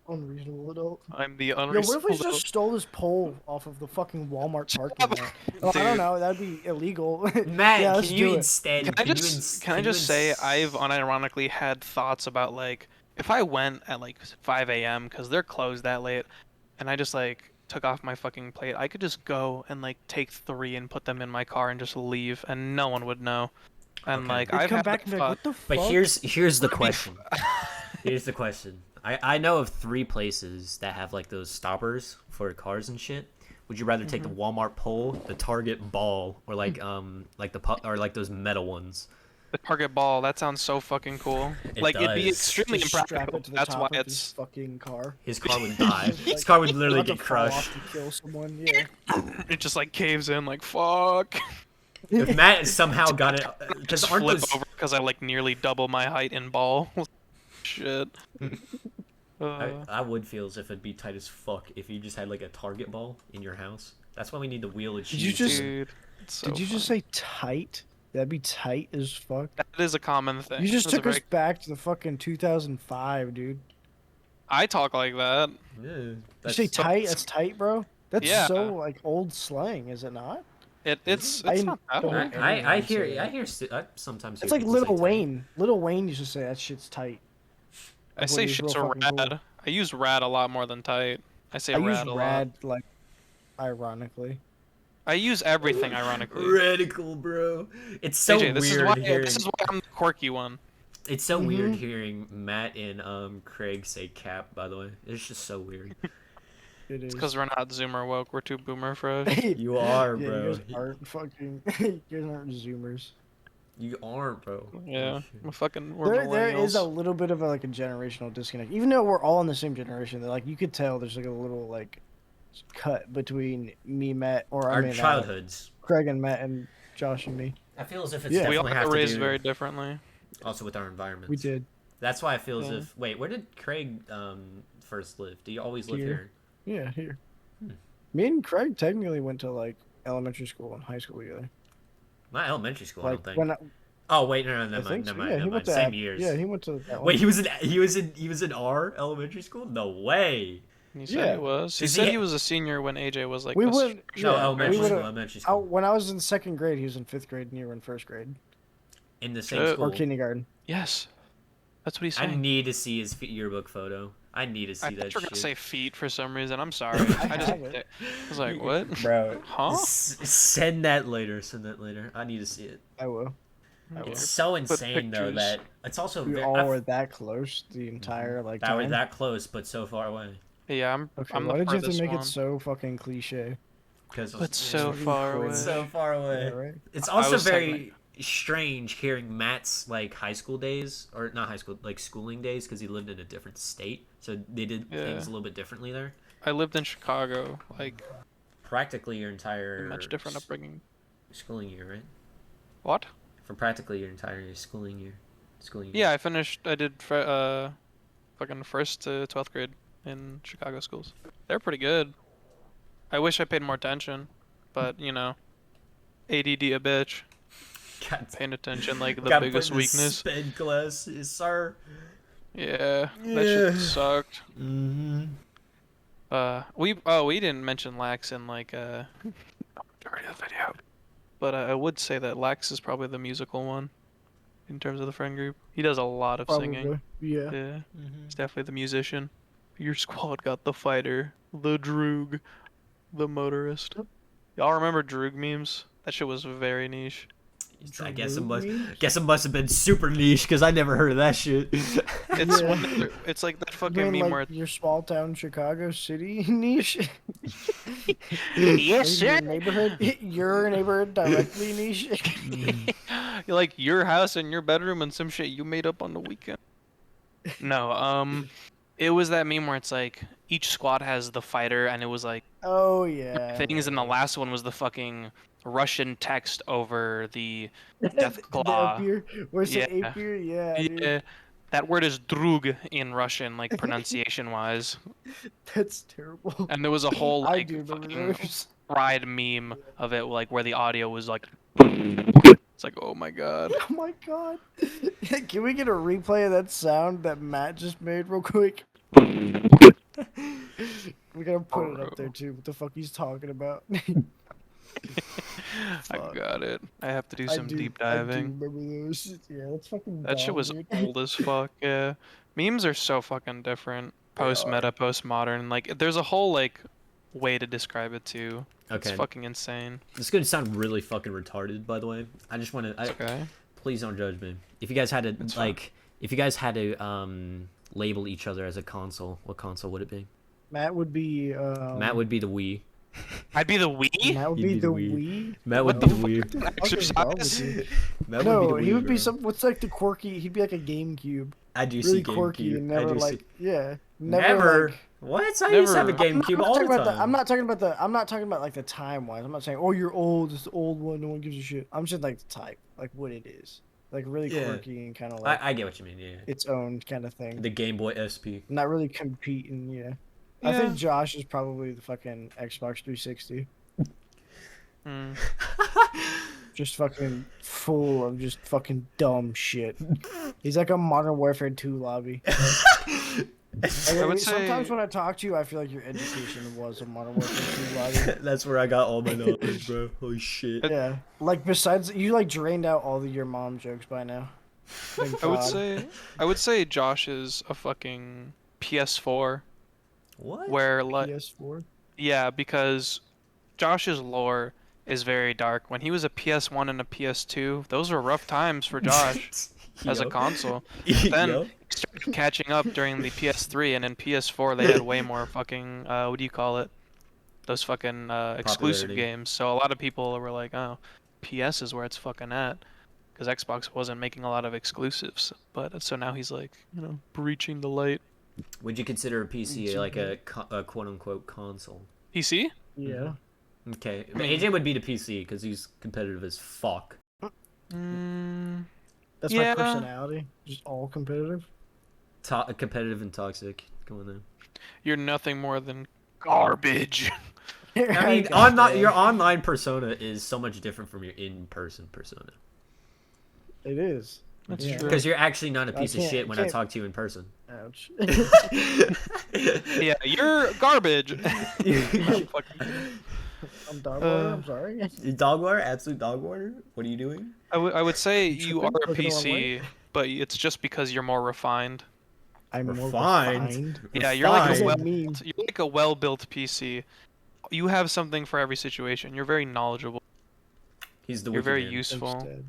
Unreasonable adult. I'm the Yo, what unreasonable if we adult. just stole this pole off of the fucking Walmart parking lot? Oh, I Dude. don't know. That'd be illegal. Matt, Yeah, let's can you do it. instead? Can I just say I've unironically had thoughts about like if I went at like 5 a.m. because they're closed that late, and I just like took off my fucking plate, I could just go and like take 3 and put them in my car and just leave, and no one would know. And Okay. like They'd I've come had back that and be like, thought. "What the fuck?" But here's the question. Here's the question. I know of 3 places that have like those stoppers for cars and shit. Would you rather take the Walmart pole, the Target ball, or like those metal ones? The Target ball, that sounds so fucking cool. It Like it'd be does. extremely Just strap impractical. it to the That's top why of his it's fucking car. His car would die. His Like, car would literally about to get fall off crushed. to kill someone. Yeah. it just like caves in like fuck. If Matt somehow got it, because Just aren't flip those? over because I like nearly double my height in ball. Shit. I would feel as if it'd be tight as fuck if you just had like a Target ball in your house. That's why we need the wheel of Did you cheese. just- Dude, it's so Did you just funny. say tight? That'd be tight as fuck. That is a common thing. You just That's a took us very- back to the fucking 2005, dude. I talk like that. Yeah, You that's, say tight? That's tight, bro. That's Yeah. so like old slang, is it not? It's I not that don't- old. I Everyone say hear that. I sometimes hear It's like people say Lil tight. Wayne. Lil Wayne used to say that shit's tight. I Like, say when he was shit's real a fucking rad. cool. I use rad a lot more than tight. I say I rad use a lot. rad like ironically. I use everything ironically. Radical, bro. It's so AJ, this is weird why hearing. this is why I'm the quirky one. It's so weird Mhm. hearing Matt and Craig say cap. By the way, it's just so weird. It is. It's because we're not Zoomer woke. We're too Boomer fresh. You are, Yeah, bro. you guys aren't fucking. You guys aren't Zoomers. You are, bro. Yeah, Oh, we're fucking. We're There is a millennials. little bit of like a generational disconnect. Even though we're all in the same generation, like you could tell there's like a little like cut between me, Matt, or I Our mean, childhoods. Craig and Matt and Josh and me. I feel as if it's Yeah. We all definitely have got to raised do very differently. also with our environments. We did. That's why I feel as Yeah. if. Wait, where did Craig first live? Do you always live Here. here? Yeah, here. Hmm. Me and Craig technically went to like elementary school and high school together. Not elementary school, I Like don't think. when I Oh wait, no, I never think mind, so. never mind, Yeah, he never went mind. to Same years. Yeah, he went to that one. Wait, he was in our elementary school? No way. He said Yeah. he was. He Is said he- he was a senior when AJ was like. We a went. No, yeah, elementary we school. would've- Elementary school. When I was in second grade, he was in fifth grade, and you were in first grade In the same Or school. or kindergarten. Yes, that's what he's I saying. need to see his yearbook photo. I need to see I that thought you were shit. gonna say feet for some reason. I'm sorry. I I just have it. I was like, what? Bro, Huh? Send that later. Send that later. I need to see it. I will. I will. It's so insane though pictures. that it's also We very, all were that close the entire like that were time. that close but so far away. Yeah, I'm. Okay, I'm why the did you have to farthest make one. it so fucking cliche? Because But so fucking far cringe. away. so far away. Yeah, right? It's I also was very strange hearing Matt's like high school days or not high school like schooling days because he lived in a different state, so they did Yeah. things a little bit differently there. I lived in Chicago, like Practically your entire much different upbringing. schooling year, right? What? For practically your entire schooling year. Yeah, I finished. I did fucking first to 12th grade in Chicago schools. They're pretty good. I wish I paid more attention, but you know, ADD a bitch. Got, Paying attention like the got put biggest in weakness. Sped classes, sir. Yeah, that Yeah. shit sucked. Mm-hmm. We didn't mention lax in like majority of the video. But I would say that Lax is probably the musical one in terms of the friend group. He does a lot of singing. Probably. Yeah. Yeah, he's definitely the musician. Your squad got the fighter, the Droog, the motorist. Y'all remember Droog memes? That shit was very niche. I guess Droog memes? it must have been super niche because I never heard of that shit. It's Yeah. it's like that You fucking mean meme like where your small town Chicago city niche? yes, Your sir. neighborhood, your neighborhood directly niche. You're like your house and your bedroom and some shit you made up on the weekend. No, it was that meme where it's like each squad has the fighter and it was like Oh yeah. things, and the last one was the fucking Russian text over the Death The Claw. Apir, where's Yeah. the Apir? Yeah, dude. Yeah, that word is drug in Russian, like pronunciation wise. That's terrible. And there was a whole I like do remember fucking those. fried meme of it, like where the audio was like, it's like, oh my god. Oh my god. Can we get a replay of that sound that Matt just made real quick? We gotta put it up there too. What the fuck he's talking about? I Fuck. got it. I have to do some deep I diving. do remember those. Yeah, that's fucking That shit dumb, was dude. old as fuck. Yeah, memes are so fucking different. Post meta, post modern. Like, there's a whole like way to describe it too. It's Okay. fucking insane. This is gonna sound really fucking retarded, by the way. I just want It's to. okay. Please don't judge me. If you guys had to It's fine. if you guys had to label each other as a console, what console would it be? Matt would be. Matt would be the Wii. I'd be the Wii. Matt would You'd be be the the Wii. Wii. Matt What would the be the Wii. What the fuck is wrong with Exercise? you? Matt No, would be the Wii, he would be bro. some. What's like the quirky? He'd be like a GameCube. I do Really see quirky GameCube. and I never do like. see. Yeah. Never. Like, What? I used to have a Never. GameCube all talking the about time. I'm not talking about the. I'm not talking about like the time wise. I'm not saying, oh, you're old. It's the old one. No one gives a shit. I'm just like the type, like what it is, like really Yeah. quirky and kind of like I get what you mean. Yeah. its own kind of thing. The Game Boy SP. Not really competing. Yeah. I Yeah. think Josh is probably the fucking Xbox 360. Mm. Just fucking full of just fucking dumb shit. He's like a Modern Warfare 2 lobby. I would Sometimes say- when I talk to you, I feel like your education was a Modern Warfare 2 lobby. That's where I got all my knowledge, bro. Holy shit. Yeah. Like besides, you like drained out all of your mom jokes by now. Thank I would God. say Josh is a fucking PS4, What? where like PS4. yeah, because Josh's lore is very dark. When he was a PS1 and a PS2, those were rough times for Josh as a Yo. console. Yo. Then he started catching up during the PS3, and in PS4 they had way more fucking what do you call it? Those fucking exclusive Popularity. games. So a lot of people were like, "Oh, PS is where it's fucking at," because Xbox wasn't making a lot of exclusives. But so now he's like, breaching the light. Would you consider a PC like a quote unquote console? PC? Yeah. Okay. I mean, AJ would be the PC because he's competitive as fuck. Mm, That's Yeah. my personality. Just all competitive. Competitive and toxic. Come on then. you're nothing more than garbage. I mean, your online persona is so much different from your in-person persona. It is. That's Yeah. true. Because you're actually not a I piece of can't- shit when I can't- talk to you in person. Ouch. Yeah, you're garbage. I'm dog water. I'm sorry. Dog water? Absolute dog water? What are you doing? I would say you are a Looking the wrong PC, but it's just because you're more refined. I'm more Refined. refined. Yeah, you're like What a does that well, mean? you're like a well-built PC. You have something for every situation. You're very knowledgeable. He's the You're wiki very man. useful. Thanks, Dad.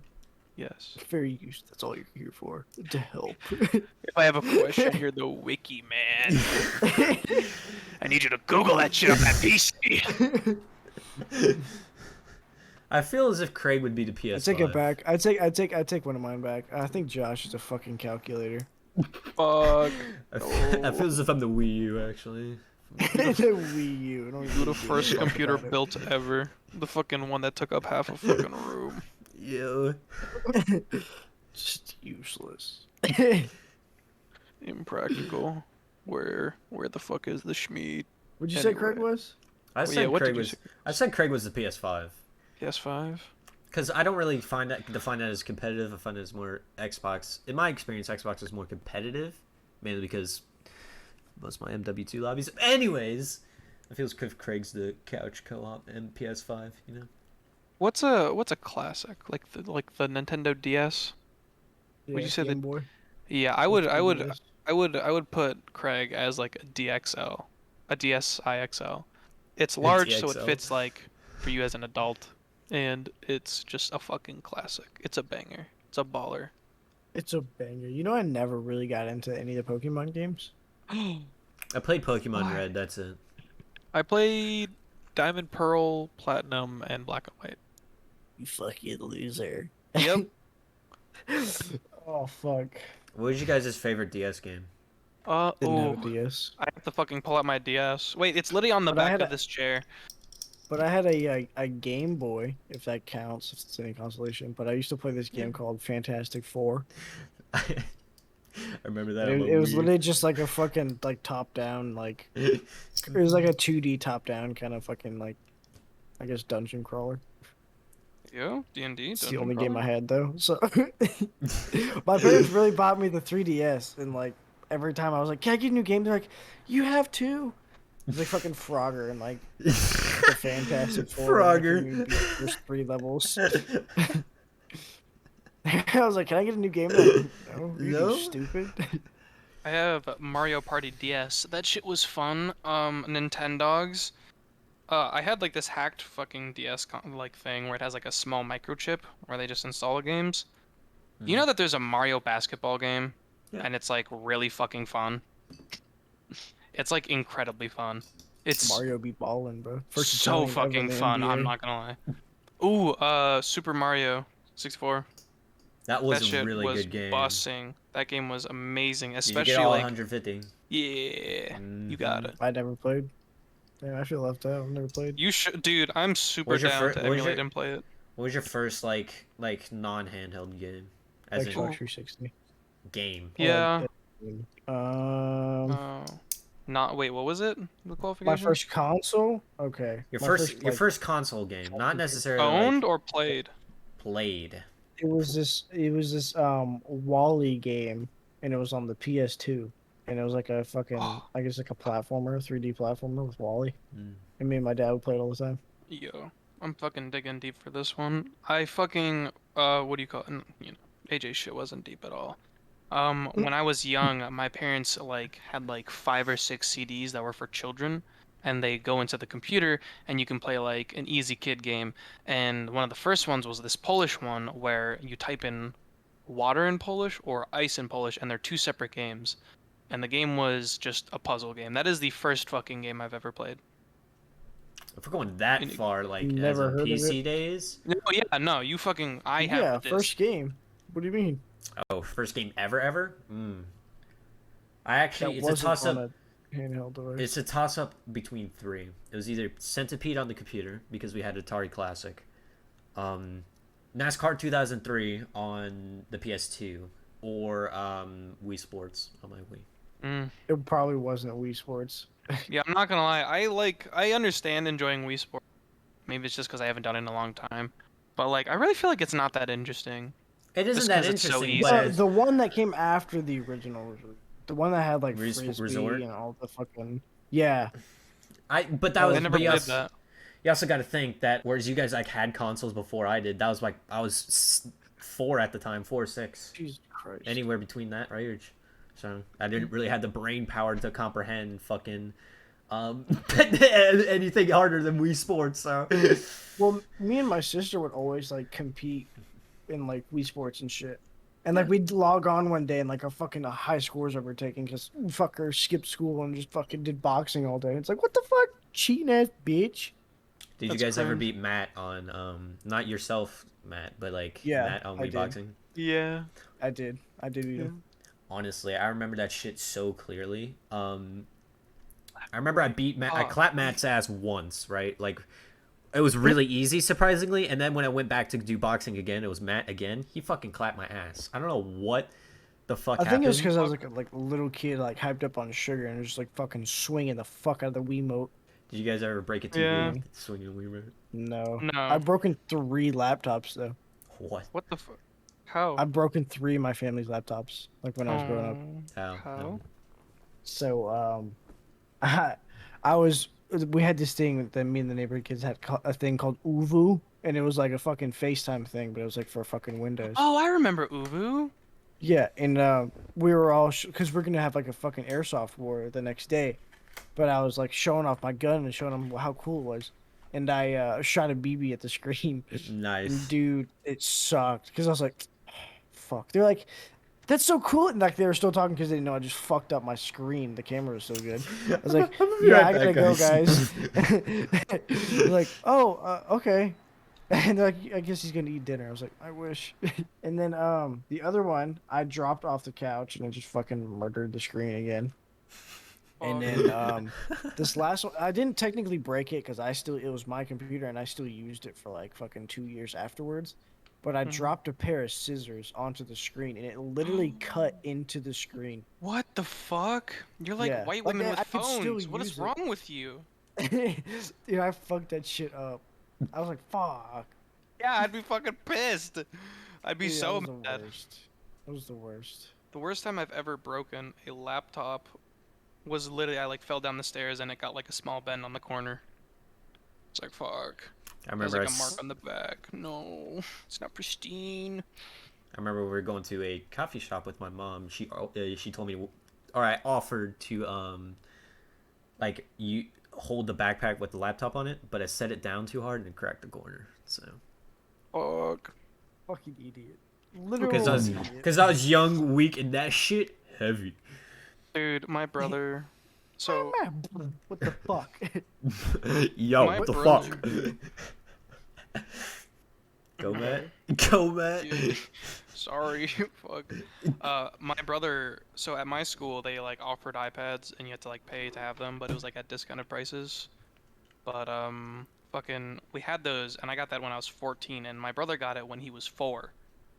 Yes. Very used. That's all you're here for. To help. If I have a question, you're the wiki man. I need you to Google that shit on that PC. I feel as if Craig would be the PS5. I take it back. I take one of mine back. I think Josh is a fucking calculator. Fuck. I feel as if I'm the Wii U, actually. The Wii U. Don't You're the even first think computer about it. built ever. The fucking one that took up half a fucking room. Yeah. Just useless. Impractical. Where the fuck is the Schmied? Would you say Anyway. Craig was? I said what Craig did you was. say? I said Craig was the PS5 PS5? because I don't really define that as competitive. I find it as more Xbox. In my experience, Xbox is more competitive, mainly because most of my MW2 lobbies. Anyways, I feel as if Craig's the couch co-op and PS5. You know. What's a classic? Like the Nintendo DS? Yeah, Would you say Game that? Boy. Yeah, The 3DS. I would put Craig as like a DXL, a DSiXL. It's A large, so it DXL. fits like for you as an adult, and it's just a fucking classic. It's a banger. It's a baller. It's a banger. You know, I never really got into any of the Pokemon games. I played Pokemon Why? Red. That's it. I played Diamond, Pearl, Platinum, and Black and White. You fucking loser. Yep. Oh fuck. What was you guys' favorite DS game? Didn't have a Oh, DS. I have to fucking pull out my DS. Wait, it's literally on the But I back had of a- this chair. But I had a Game Boy, if that counts, if it's any consolation. But I used to play this game called Fantastic Four. I remember that. It was literally just like a fucking like top down like it was like a 2D top down kind of fucking like I guess dungeon crawler. Yeah, D&D. It's the only game I had though. So my parents really bought me the 3DS, and like every time I was like, "Can I get a new game?" They're like, "You have two." It's like fucking Frogger and like the Fantastic Four. Frogger. And, like, you beat the first 3 levels. I was like, "Can I get a new game?" They're like, no, No? you stupid. I have Mario Party DS. That shit was fun. Nintendogs. I had like this hacked fucking DS like thing where it has like a small microchip where they just install the games. You know that there's a Mario basketball game, Yeah. and it's like really fucking fun. It's like incredibly fun. It's Mario be ballin', bro. First so Italian ever in fucking the fun. I'm NBA. not gonna lie. Ooh, Super Mario 64. That was That a shit really was good game. bussing. That game was amazing, Did you especially get all like 150? yeah, you got it. I never played. Damn, I feel left out. I've never played. You should, dude. I'm super What's your down fir- to what was emulate your- and play it. What was your first like non-handheld game? As Xbox in 360. game. Yeah. Um, Oh. Not wait. What was it? The my qualification? first console. Okay. Your My first like, console game, not necessarily Owned like, or played? played. It was this Wally game, and it was on the PS2, and it was like a fucking I guess like a platformer, 3D platformer with Wally. Mm. And me and my dad would play it all the time. Yo, I'm fucking digging deep for this one. I fucking what do you call it? You know, AJ shit wasn't deep at all. When I was young, my parents like had like 5 or 6 CDs that were for children, and they go into the computer and you can play like an easy kid game. And one of the first ones was this Polish one where you type in water in Polish or ice in Polish, and they're 2 separate games. And the game was just a puzzle game. That is the first fucking game I've ever played. If we're going that You- far, like Never as heard on of PC it. days. No, yeah, no, you fucking I have Yeah, this. first game. What do you mean? Oh, first game ever? I actually, it's a wasn't toss up. on a handheld device. It's a toss up between 3. It was either Centipede on the computer because we had Atari Classic, NASCAR 2003 on the PS2, or Wii Sports on my Wii. It probably wasn't Wii Sports. Yeah, I'm not gonna lie. I understand enjoying Wii Sports. Maybe it's just because I haven't done it in a long time. But like, I really feel like it's not that interesting. It isn't Just that 'cause it's so interesting, easy. but The one that came after the original, the one that had like frisbee Resort? and all the fucking yeah. but that I was never but played that. you also got to think that whereas you guys like had consoles before I did, that was like I was 4 at the time, 4 or 6, Jesus Christ. anywhere between that range. So I didn't really have the brain power to comprehend fucking anything harder than Wii Sports. So Well, me and my sister would always like compete in like Wii Sports and shit. And like we'd log on one day and like our fucking high scores that we're taking because fucker skipped school and just fucking did boxing all day. It's like, what the fuck? Cheating ass bitch. did you That's guys ever cringe. beat Matt on not yourself, Matt, but like Yeah, Matt on I Wii did. boxing? Yeah. I did beat him. Honestly, I remember that shit so clearly. I remember I beat Matt. I Oh. clapped Matt's ass once, right? Like, it was really easy, surprisingly. And then when I went back to do boxing again, it was Matt again. He fucking clapped my ass. I don't know what the fuck I think happened. it was because I was like a little kid like hyped up on sugar and just like fucking swinging the fuck out of the Wiimote. Did you guys ever break a TV? Yeah. Swinging a Wii remote? No. No. I've broken 3 laptops though. What? What the fuck? How? I've broken 3 of my family's laptops like when I was growing up. How? How? So I was we had this thing that me and the neighborhood kids had a thing called Uvu, and it was like a fucking FaceTime thing, but it was like for fucking Windows. Oh, I remember Uvu. Yeah, and we were all because we're gonna have like a fucking airsoft war the next day, but I was like showing off my gun and showing them how cool it was, and I shot a BB at the screen. Nice. And dude, it sucked because I was like, fuck. They're like, that's so cool. And like they were still talking because they didn't know I just fucked up my screen. The camera was so good. I was like, yeah, I gotta go, guys. They're like, oh, okay. And they're like, I guess he's gonna eat dinner. I was like, I wish. And then the other one, I dropped off the couch and I just fucking murdered the screen again. And then this last one, I didn't technically break it because it was my computer and I still used it for like fucking 2 years afterwards. But I dropped a pair of scissors onto the screen and it literally cut into the screen. What the fuck? You're like Yeah. white Like, women with I could still phones. What is use it. wrong with you? Dude, I fucked that shit up. I was like, fuck. Yeah, I'd be fucking pissed. I'd be Dude, so that was mad. the worst. That was the worst. The worst time I've ever broken a laptop was literally I like fell down the stairs and it got like a small bend on the corner. It's like fuck. I There's remember like a mark on the back. No, it's not pristine. I remember we were going to a coffee shop with my mom. She told me, or I offered to like you hold the backpack with the laptop on it, but I set it down too hard and it cracked the corner. So Fuck. Fucking idiot. Literally. because I was young, weak, and that shit heavy. Dude, my brother. So What the fuck? Yo, My what the brother- fuck? Go Matt. Go Matt. Dude, sorry, fuck. My brother. So at my school, they like offered iPads, and you had to like pay to have them, but it was like at discounted prices. But fucking, we had those, and I got that when I was 14, and my brother got it when he was 4,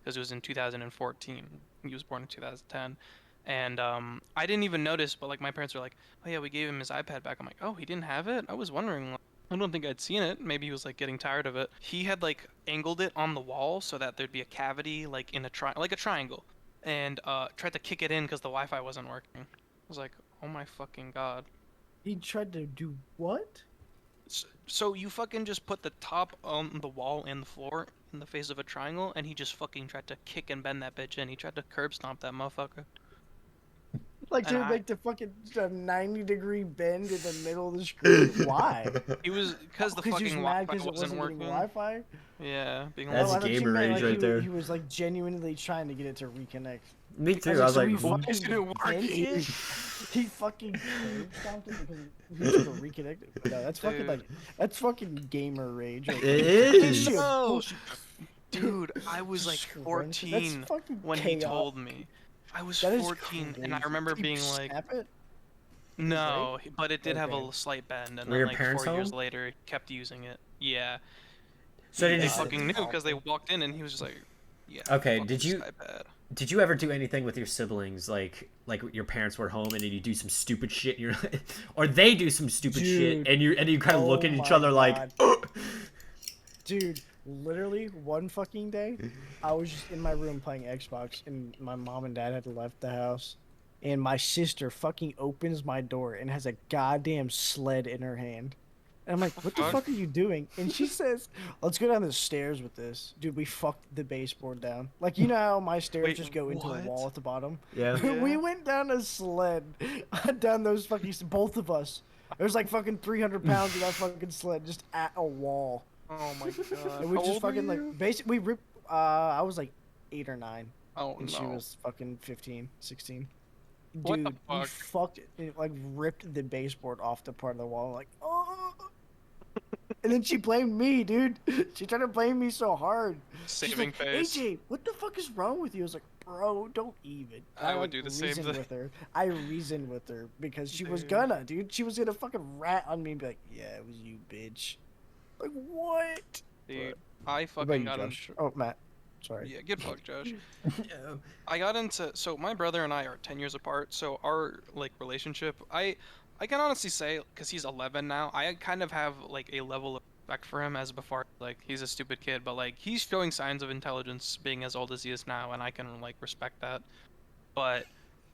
because it was in 2014. He was born in 2010, and I didn't even notice, but like my parents were like, "Oh yeah, we gave him his iPad back." I'm like, "Oh, he didn't have it? I was wondering." Like, I don't think I'd seen it. Maybe he was like getting tired of it. He had like angled it on the wall so that there'd be a cavity like in a triangle, and tried to kick it in because the Wi-Fi wasn't working. I was like, "Oh my fucking god." He tried to do what? So you fucking just put the top on the wall and the floor in the face of a triangle, and he just fucking tried to kick and bend that bitch in. He tried to curb stomp that motherfucker. Like to And make the fucking 90-degree bend in the middle of the screen? Why? He was because the Because he fucking was mad Wi-Fi because it wasn't wasn't getting working. Wi-Fi? Yeah, being That's I thought you gamer meant, rage like, right there. He was like genuinely trying to get it to reconnect. Me too. I was so like, he why fucking isn't it bent working? it? He fucking curb stomped it because he was trying to reconnect it. No, that's fucking Dude. like that's fucking gamer rage. Like, it is. shit, No. bullshit. Dude, I was like Screw it. 14 That's fucking when he chaos. told me. I was That is 14, and I crazy. remember Did you being like, snap it? no, but it did have Okay. a slight bend, and Were your then like parents 4 years home? later, he kept using it. Yeah, So did they you? Yeah. fucking knew because they walked in, and he was just like, yeah. Okay, fuck did this you- iPad. Did you ever do anything with your siblings, like your parents were home and then you do some stupid shit, and you're or they do some stupid shit, Dude. and you kind of Oh look at each my other like, God. Dude, literally one fucking day, I was just in my room playing Xbox, and my mom and dad had left the house, and my sister fucking opens my door and has a goddamn sled in her hand. And I'm like, what the Fuck. fuck are you doing? And she says, let's go down the stairs with this. Dude, we fucked the baseboard down. Like, you know how my stairs Wait, just go into what? a wall at the bottom? yeah. We went down a sled, down those fucking, both of us. There's like fucking 300 pounds of that fucking sled just at a wall. Oh my god. And we How just old were fucking you? like basically we ripped. I was like 8 or 9, Oh and no. she was fucking 15, 16. What the Dude, we fuck? fucked it, like ripped the baseboard off the part of the wall. Like, oh. And then she blamed me, dude. She tried to blame me so hard. She's Saving like, face. AJ, what the fuck is wrong with you? I was like, bro, don't even. I would like, do the same reasoned thing. with her. I reasoned with her because she was Dude. gonna, dude. She was gonna fucking rat on me and be like, yeah, it was you, bitch. Like, what? Dude, I What about fucking you, got Josh? into. Oh, Matt. Sorry. Yeah, get fucked, Josh. Yeah. I got into so my brother and I are 10 years apart, so our like relationship, I can honestly say cuz he's 11 now, I kind of have like a level of respect for him as before like he's a stupid kid, but like he's showing signs of intelligence being as old as he is now and I can like respect that. But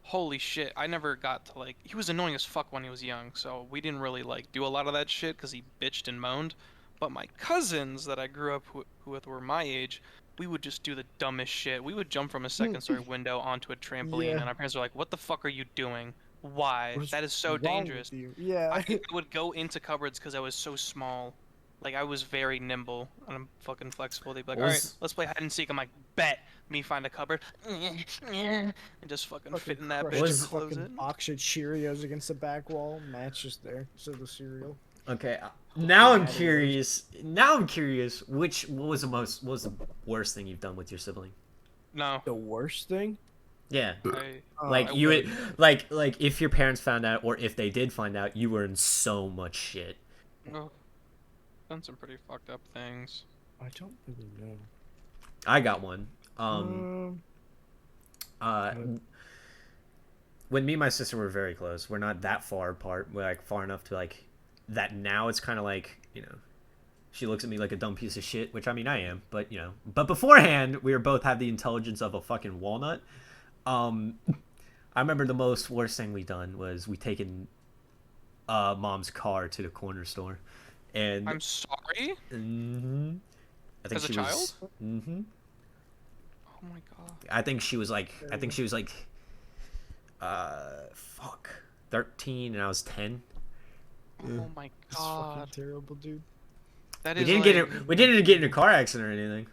holy shit, I never got to like he was annoying as fuck when he was young, so we didn't really like do a lot of that shit cuz he bitched and moaned. But my cousins that I grew up with were my age. We would just do the dumbest shit. We would jump from a second-story window onto a trampoline, Yeah. and our parents were like, "What the fuck are you doing? Why? What's That is so wrong dangerous." with you? Yeah. I would go into cupboards because I was so small. Like, I was very nimble and I'm fucking flexible. They'd be like, all right, let's play hide and seek. I'm like, bet. Me find a cupboard. And just fucking fit in that crush bitch your and close fucking it. Oxford Cheerios against the back wall. Matt's just there. So the cereal. Okay, now I'm curious. Now I'm curious. What was the worst thing you've done with your sibling? No. The worst thing? Yeah. I You would like if your parents found out, or if they did find out, you were in so much shit. Oh, done some pretty fucked up things. I don't really know. I got one. When me and my sister were very close, we're not that far apart. We're like far enough to like that now. It's kind of like, you know, she looks at me like a dumb piece of shit, which I mean I am, but you know. But beforehand, we were both have the intelligence of a fucking walnut. I remember the worst thing we done was we taken mom's car to the corner store, and I'm sorry? I think As a she child? was. Oh my god. I think she was like 13 and I was 10. Oh my It's fucking god. terrible, dude. That We is didn't get in a car accident or anything.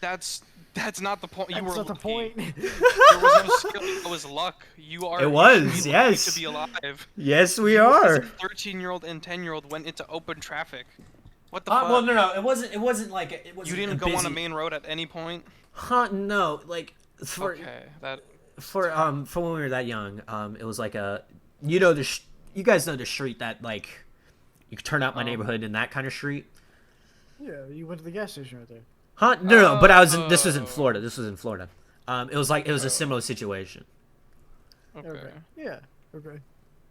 That's not the point. You That's were not the lucky. point. There was no skill. It was luck. You are. It was, you should be lucky yes. To be alive. Yes, we You, as are. a 13-year-old and 10-year-old went into open traffic. What the fuck? Well, no, it wasn't like it was. You didn't go on a main road at any point. No, like for Okay, that. for when we were that young, it was like a, you know, you guys know the street that like you could turn out my neighborhood in that kind of street. Yeah, you went to the gas station right there. No, but this was in Florida. It was a similar situation. Okay. Yeah. Okay.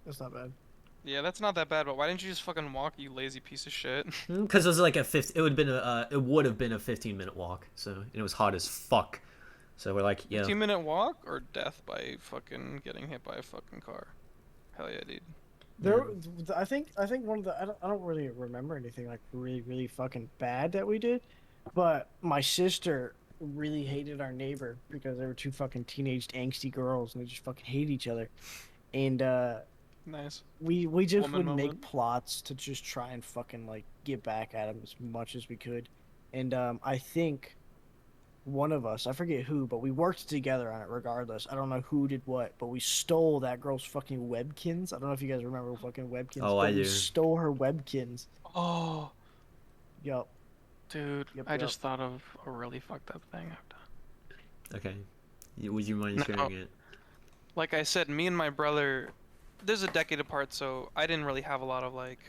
That's not bad. Yeah, that's not that bad. But why didn't you just fucking walk, you lazy piece of shit? Because it was like it would have been a 15-minute walk. So it was hot as fuck. So we're like, yeah. 15-minute walk or death by fucking getting hit by a fucking car? Hell yeah, dude. There, I think one of the I don't really remember anything like really fucking bad that we did, but my sister really hated our neighbor because they were two fucking teenage angsty girls and they just fucking hate each other, and Nice. we just Woman would make moment. plots to just try and fucking like get back at them as much as we could, and I think one of us, I forget who, but we worked together on it regardless. I don't know who did what, but we stole that girl's fucking webkins. I don't know if you guys remember fucking webkins. Oh, but I we do. stole her webkins. Oh, Yup. dude, Yep, I yep. just thought of a really fucked up thing I've done. Okay. Would you mind sharing it? Like I said, me and my brother, there's a decade apart, so I didn't really have a lot of like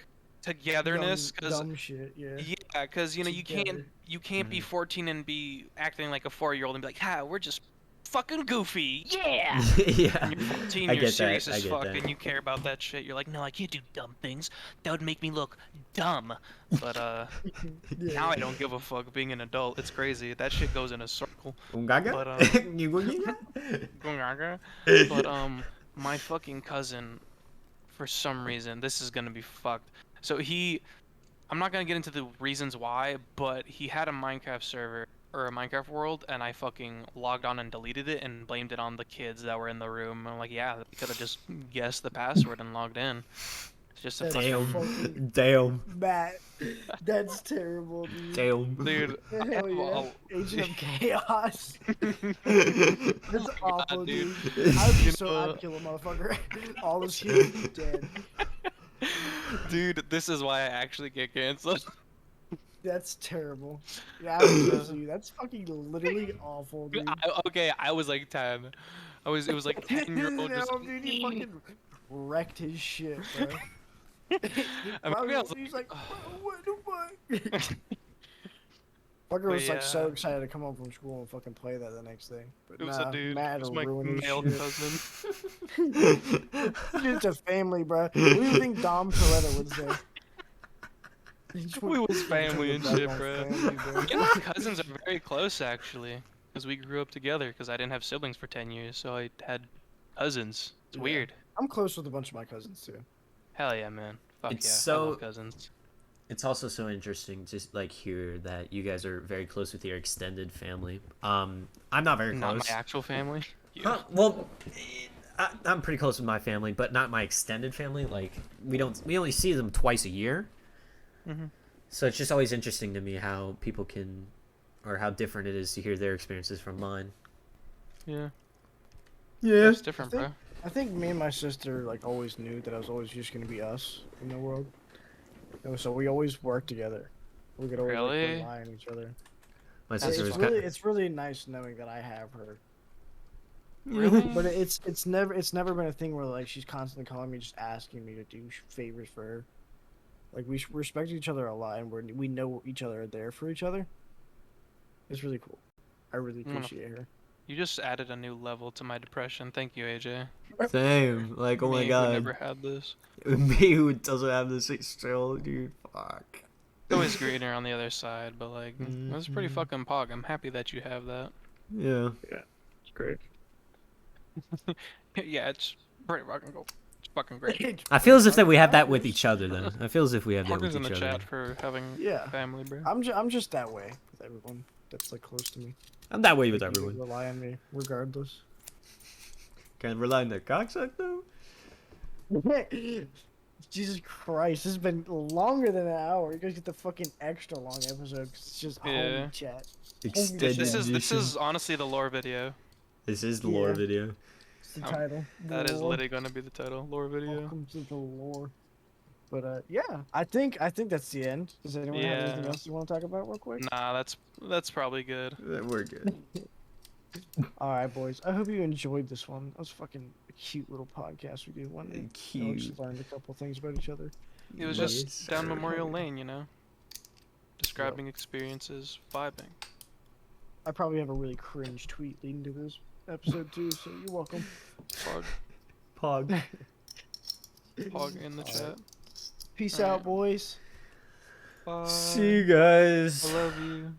togetherness. Dumb shit, yeah. Yeah, because you know you Together. can't be 14 and be acting like a 4-year-old and be like, "Ha, we're just fucking goofy, yeah." Yeah. When you're 14, I you're get serious that. I as get fuck, that. and you care about that shit. You're like, "No, I can't do dumb things. That would make me look dumb." But Yeah. now I don't give a fuck. Being an adult, it's crazy. That shit goes in a circle. Ungaga? But my fucking cousin, for some reason, this is gonna be fucked. So I'm not gonna get into the reasons why, but he had a Minecraft server or a Minecraft world, and I fucking logged on and deleted it and blamed it on the kids that were in the room. I'm like, yeah, they could have just guessed the password and logged in. It's just a That's fucking fucking Damn. Matt. That's terrible, dude. Damn. dude. Hell yeah. Agent of Chaos. That's awful, dude. dude. I'd be You so know- I'd kill a motherfucker. All his humans be dead. Dude, this is why I actually get canceled. That's terrible. Yeah, I would kill you. That's fucking literally awful, dude. Okay, I was like 10. It was like 10-year-old just. No, dude, he fucking wrecked his shit, bro. Maybe I was He's like, what the fuck? Fucker was like so excited to come home from school and fucking play that the next day. But It was nah, a dude. Matt It was will my ruin his male shit. cousin. It's a family, bro. What do you think Dom Toretto would say? We was family and shit, bro. Family, bro. Yeah, my cousins are very close actually, because we grew up together. Because I didn't have siblings for 10 years, so I had cousins. It's weird. I'm close with a bunch of my cousins too. Hell yeah, man. Fuck It's yeah. I so- love cousins. it's also so interesting to like hear that you guys are very close with your extended family. I'm not very Not close. my actual family. Well, I'm pretty close with my family, but not my extended family. Like we only see them twice a year. Mm-hmm. So it's just always interesting to me how people can, or how different it is to hear their experiences from mine. Yeah. Yeah, It's different, bro. I think me and my sister like always knew that I was always just gonna be us in the world. So we always worked together. We could always like, Really? rely on each other. My That's sister It's was really kind. it's really nice knowing that I have her. Really? But it's never been a thing where like she's constantly calling me, just asking me to do favors for her. Like we respect each other a lot, and we know each other are there for each other. It's really cool. I really gonna- appreciate her. You just added a new level to my depression. Thank you, AJ. Same. Like, oh my Me, who god. never had this. Me who doesn't have this still, dude. Fuck. It's always greener on the other side, but like, that's pretty Mhm. fucking pog. I'm happy that you have that. Yeah. It's great. Yeah, it's pretty fucking cool. It's fucking great. I feel as if that we have that with each other, then. I feel as if we have that Parker's with in each the other. chat for having Yeah. family, bro. I'm just that way with everyone that's like close to me. I'm that way with They can everyone. rely on me regardless. Can I rely on the cocksuck though? Jesus Christ, this has been longer than an hour. You guys get the fucking extra long episode 'cause it's just Yeah. homie chat. Extended This edition. is honestly the lore video. This is the lore Yeah. video. It's the Um, title. That is Lore. literally gonna be the title. Lore video. Welcome to the lore. But yeah, I think that's the end. Does anyone have anything Yeah. else you want to talk about real quick? Nah, that's probably good. We're good. All right, boys. I hope you enjoyed this one. That was fucking a cute little podcast we did one day. You know, Cute. just learned a couple things about each other. It was Yes, just down sir. Memorial Lane, you know, describing experiences, vibing. I probably have a really cringe tweet leading to this episode too, so you're welcome. Pog, Pog. pog in the chat. Peace All out, right. boys. Bye. See you guys. I love you.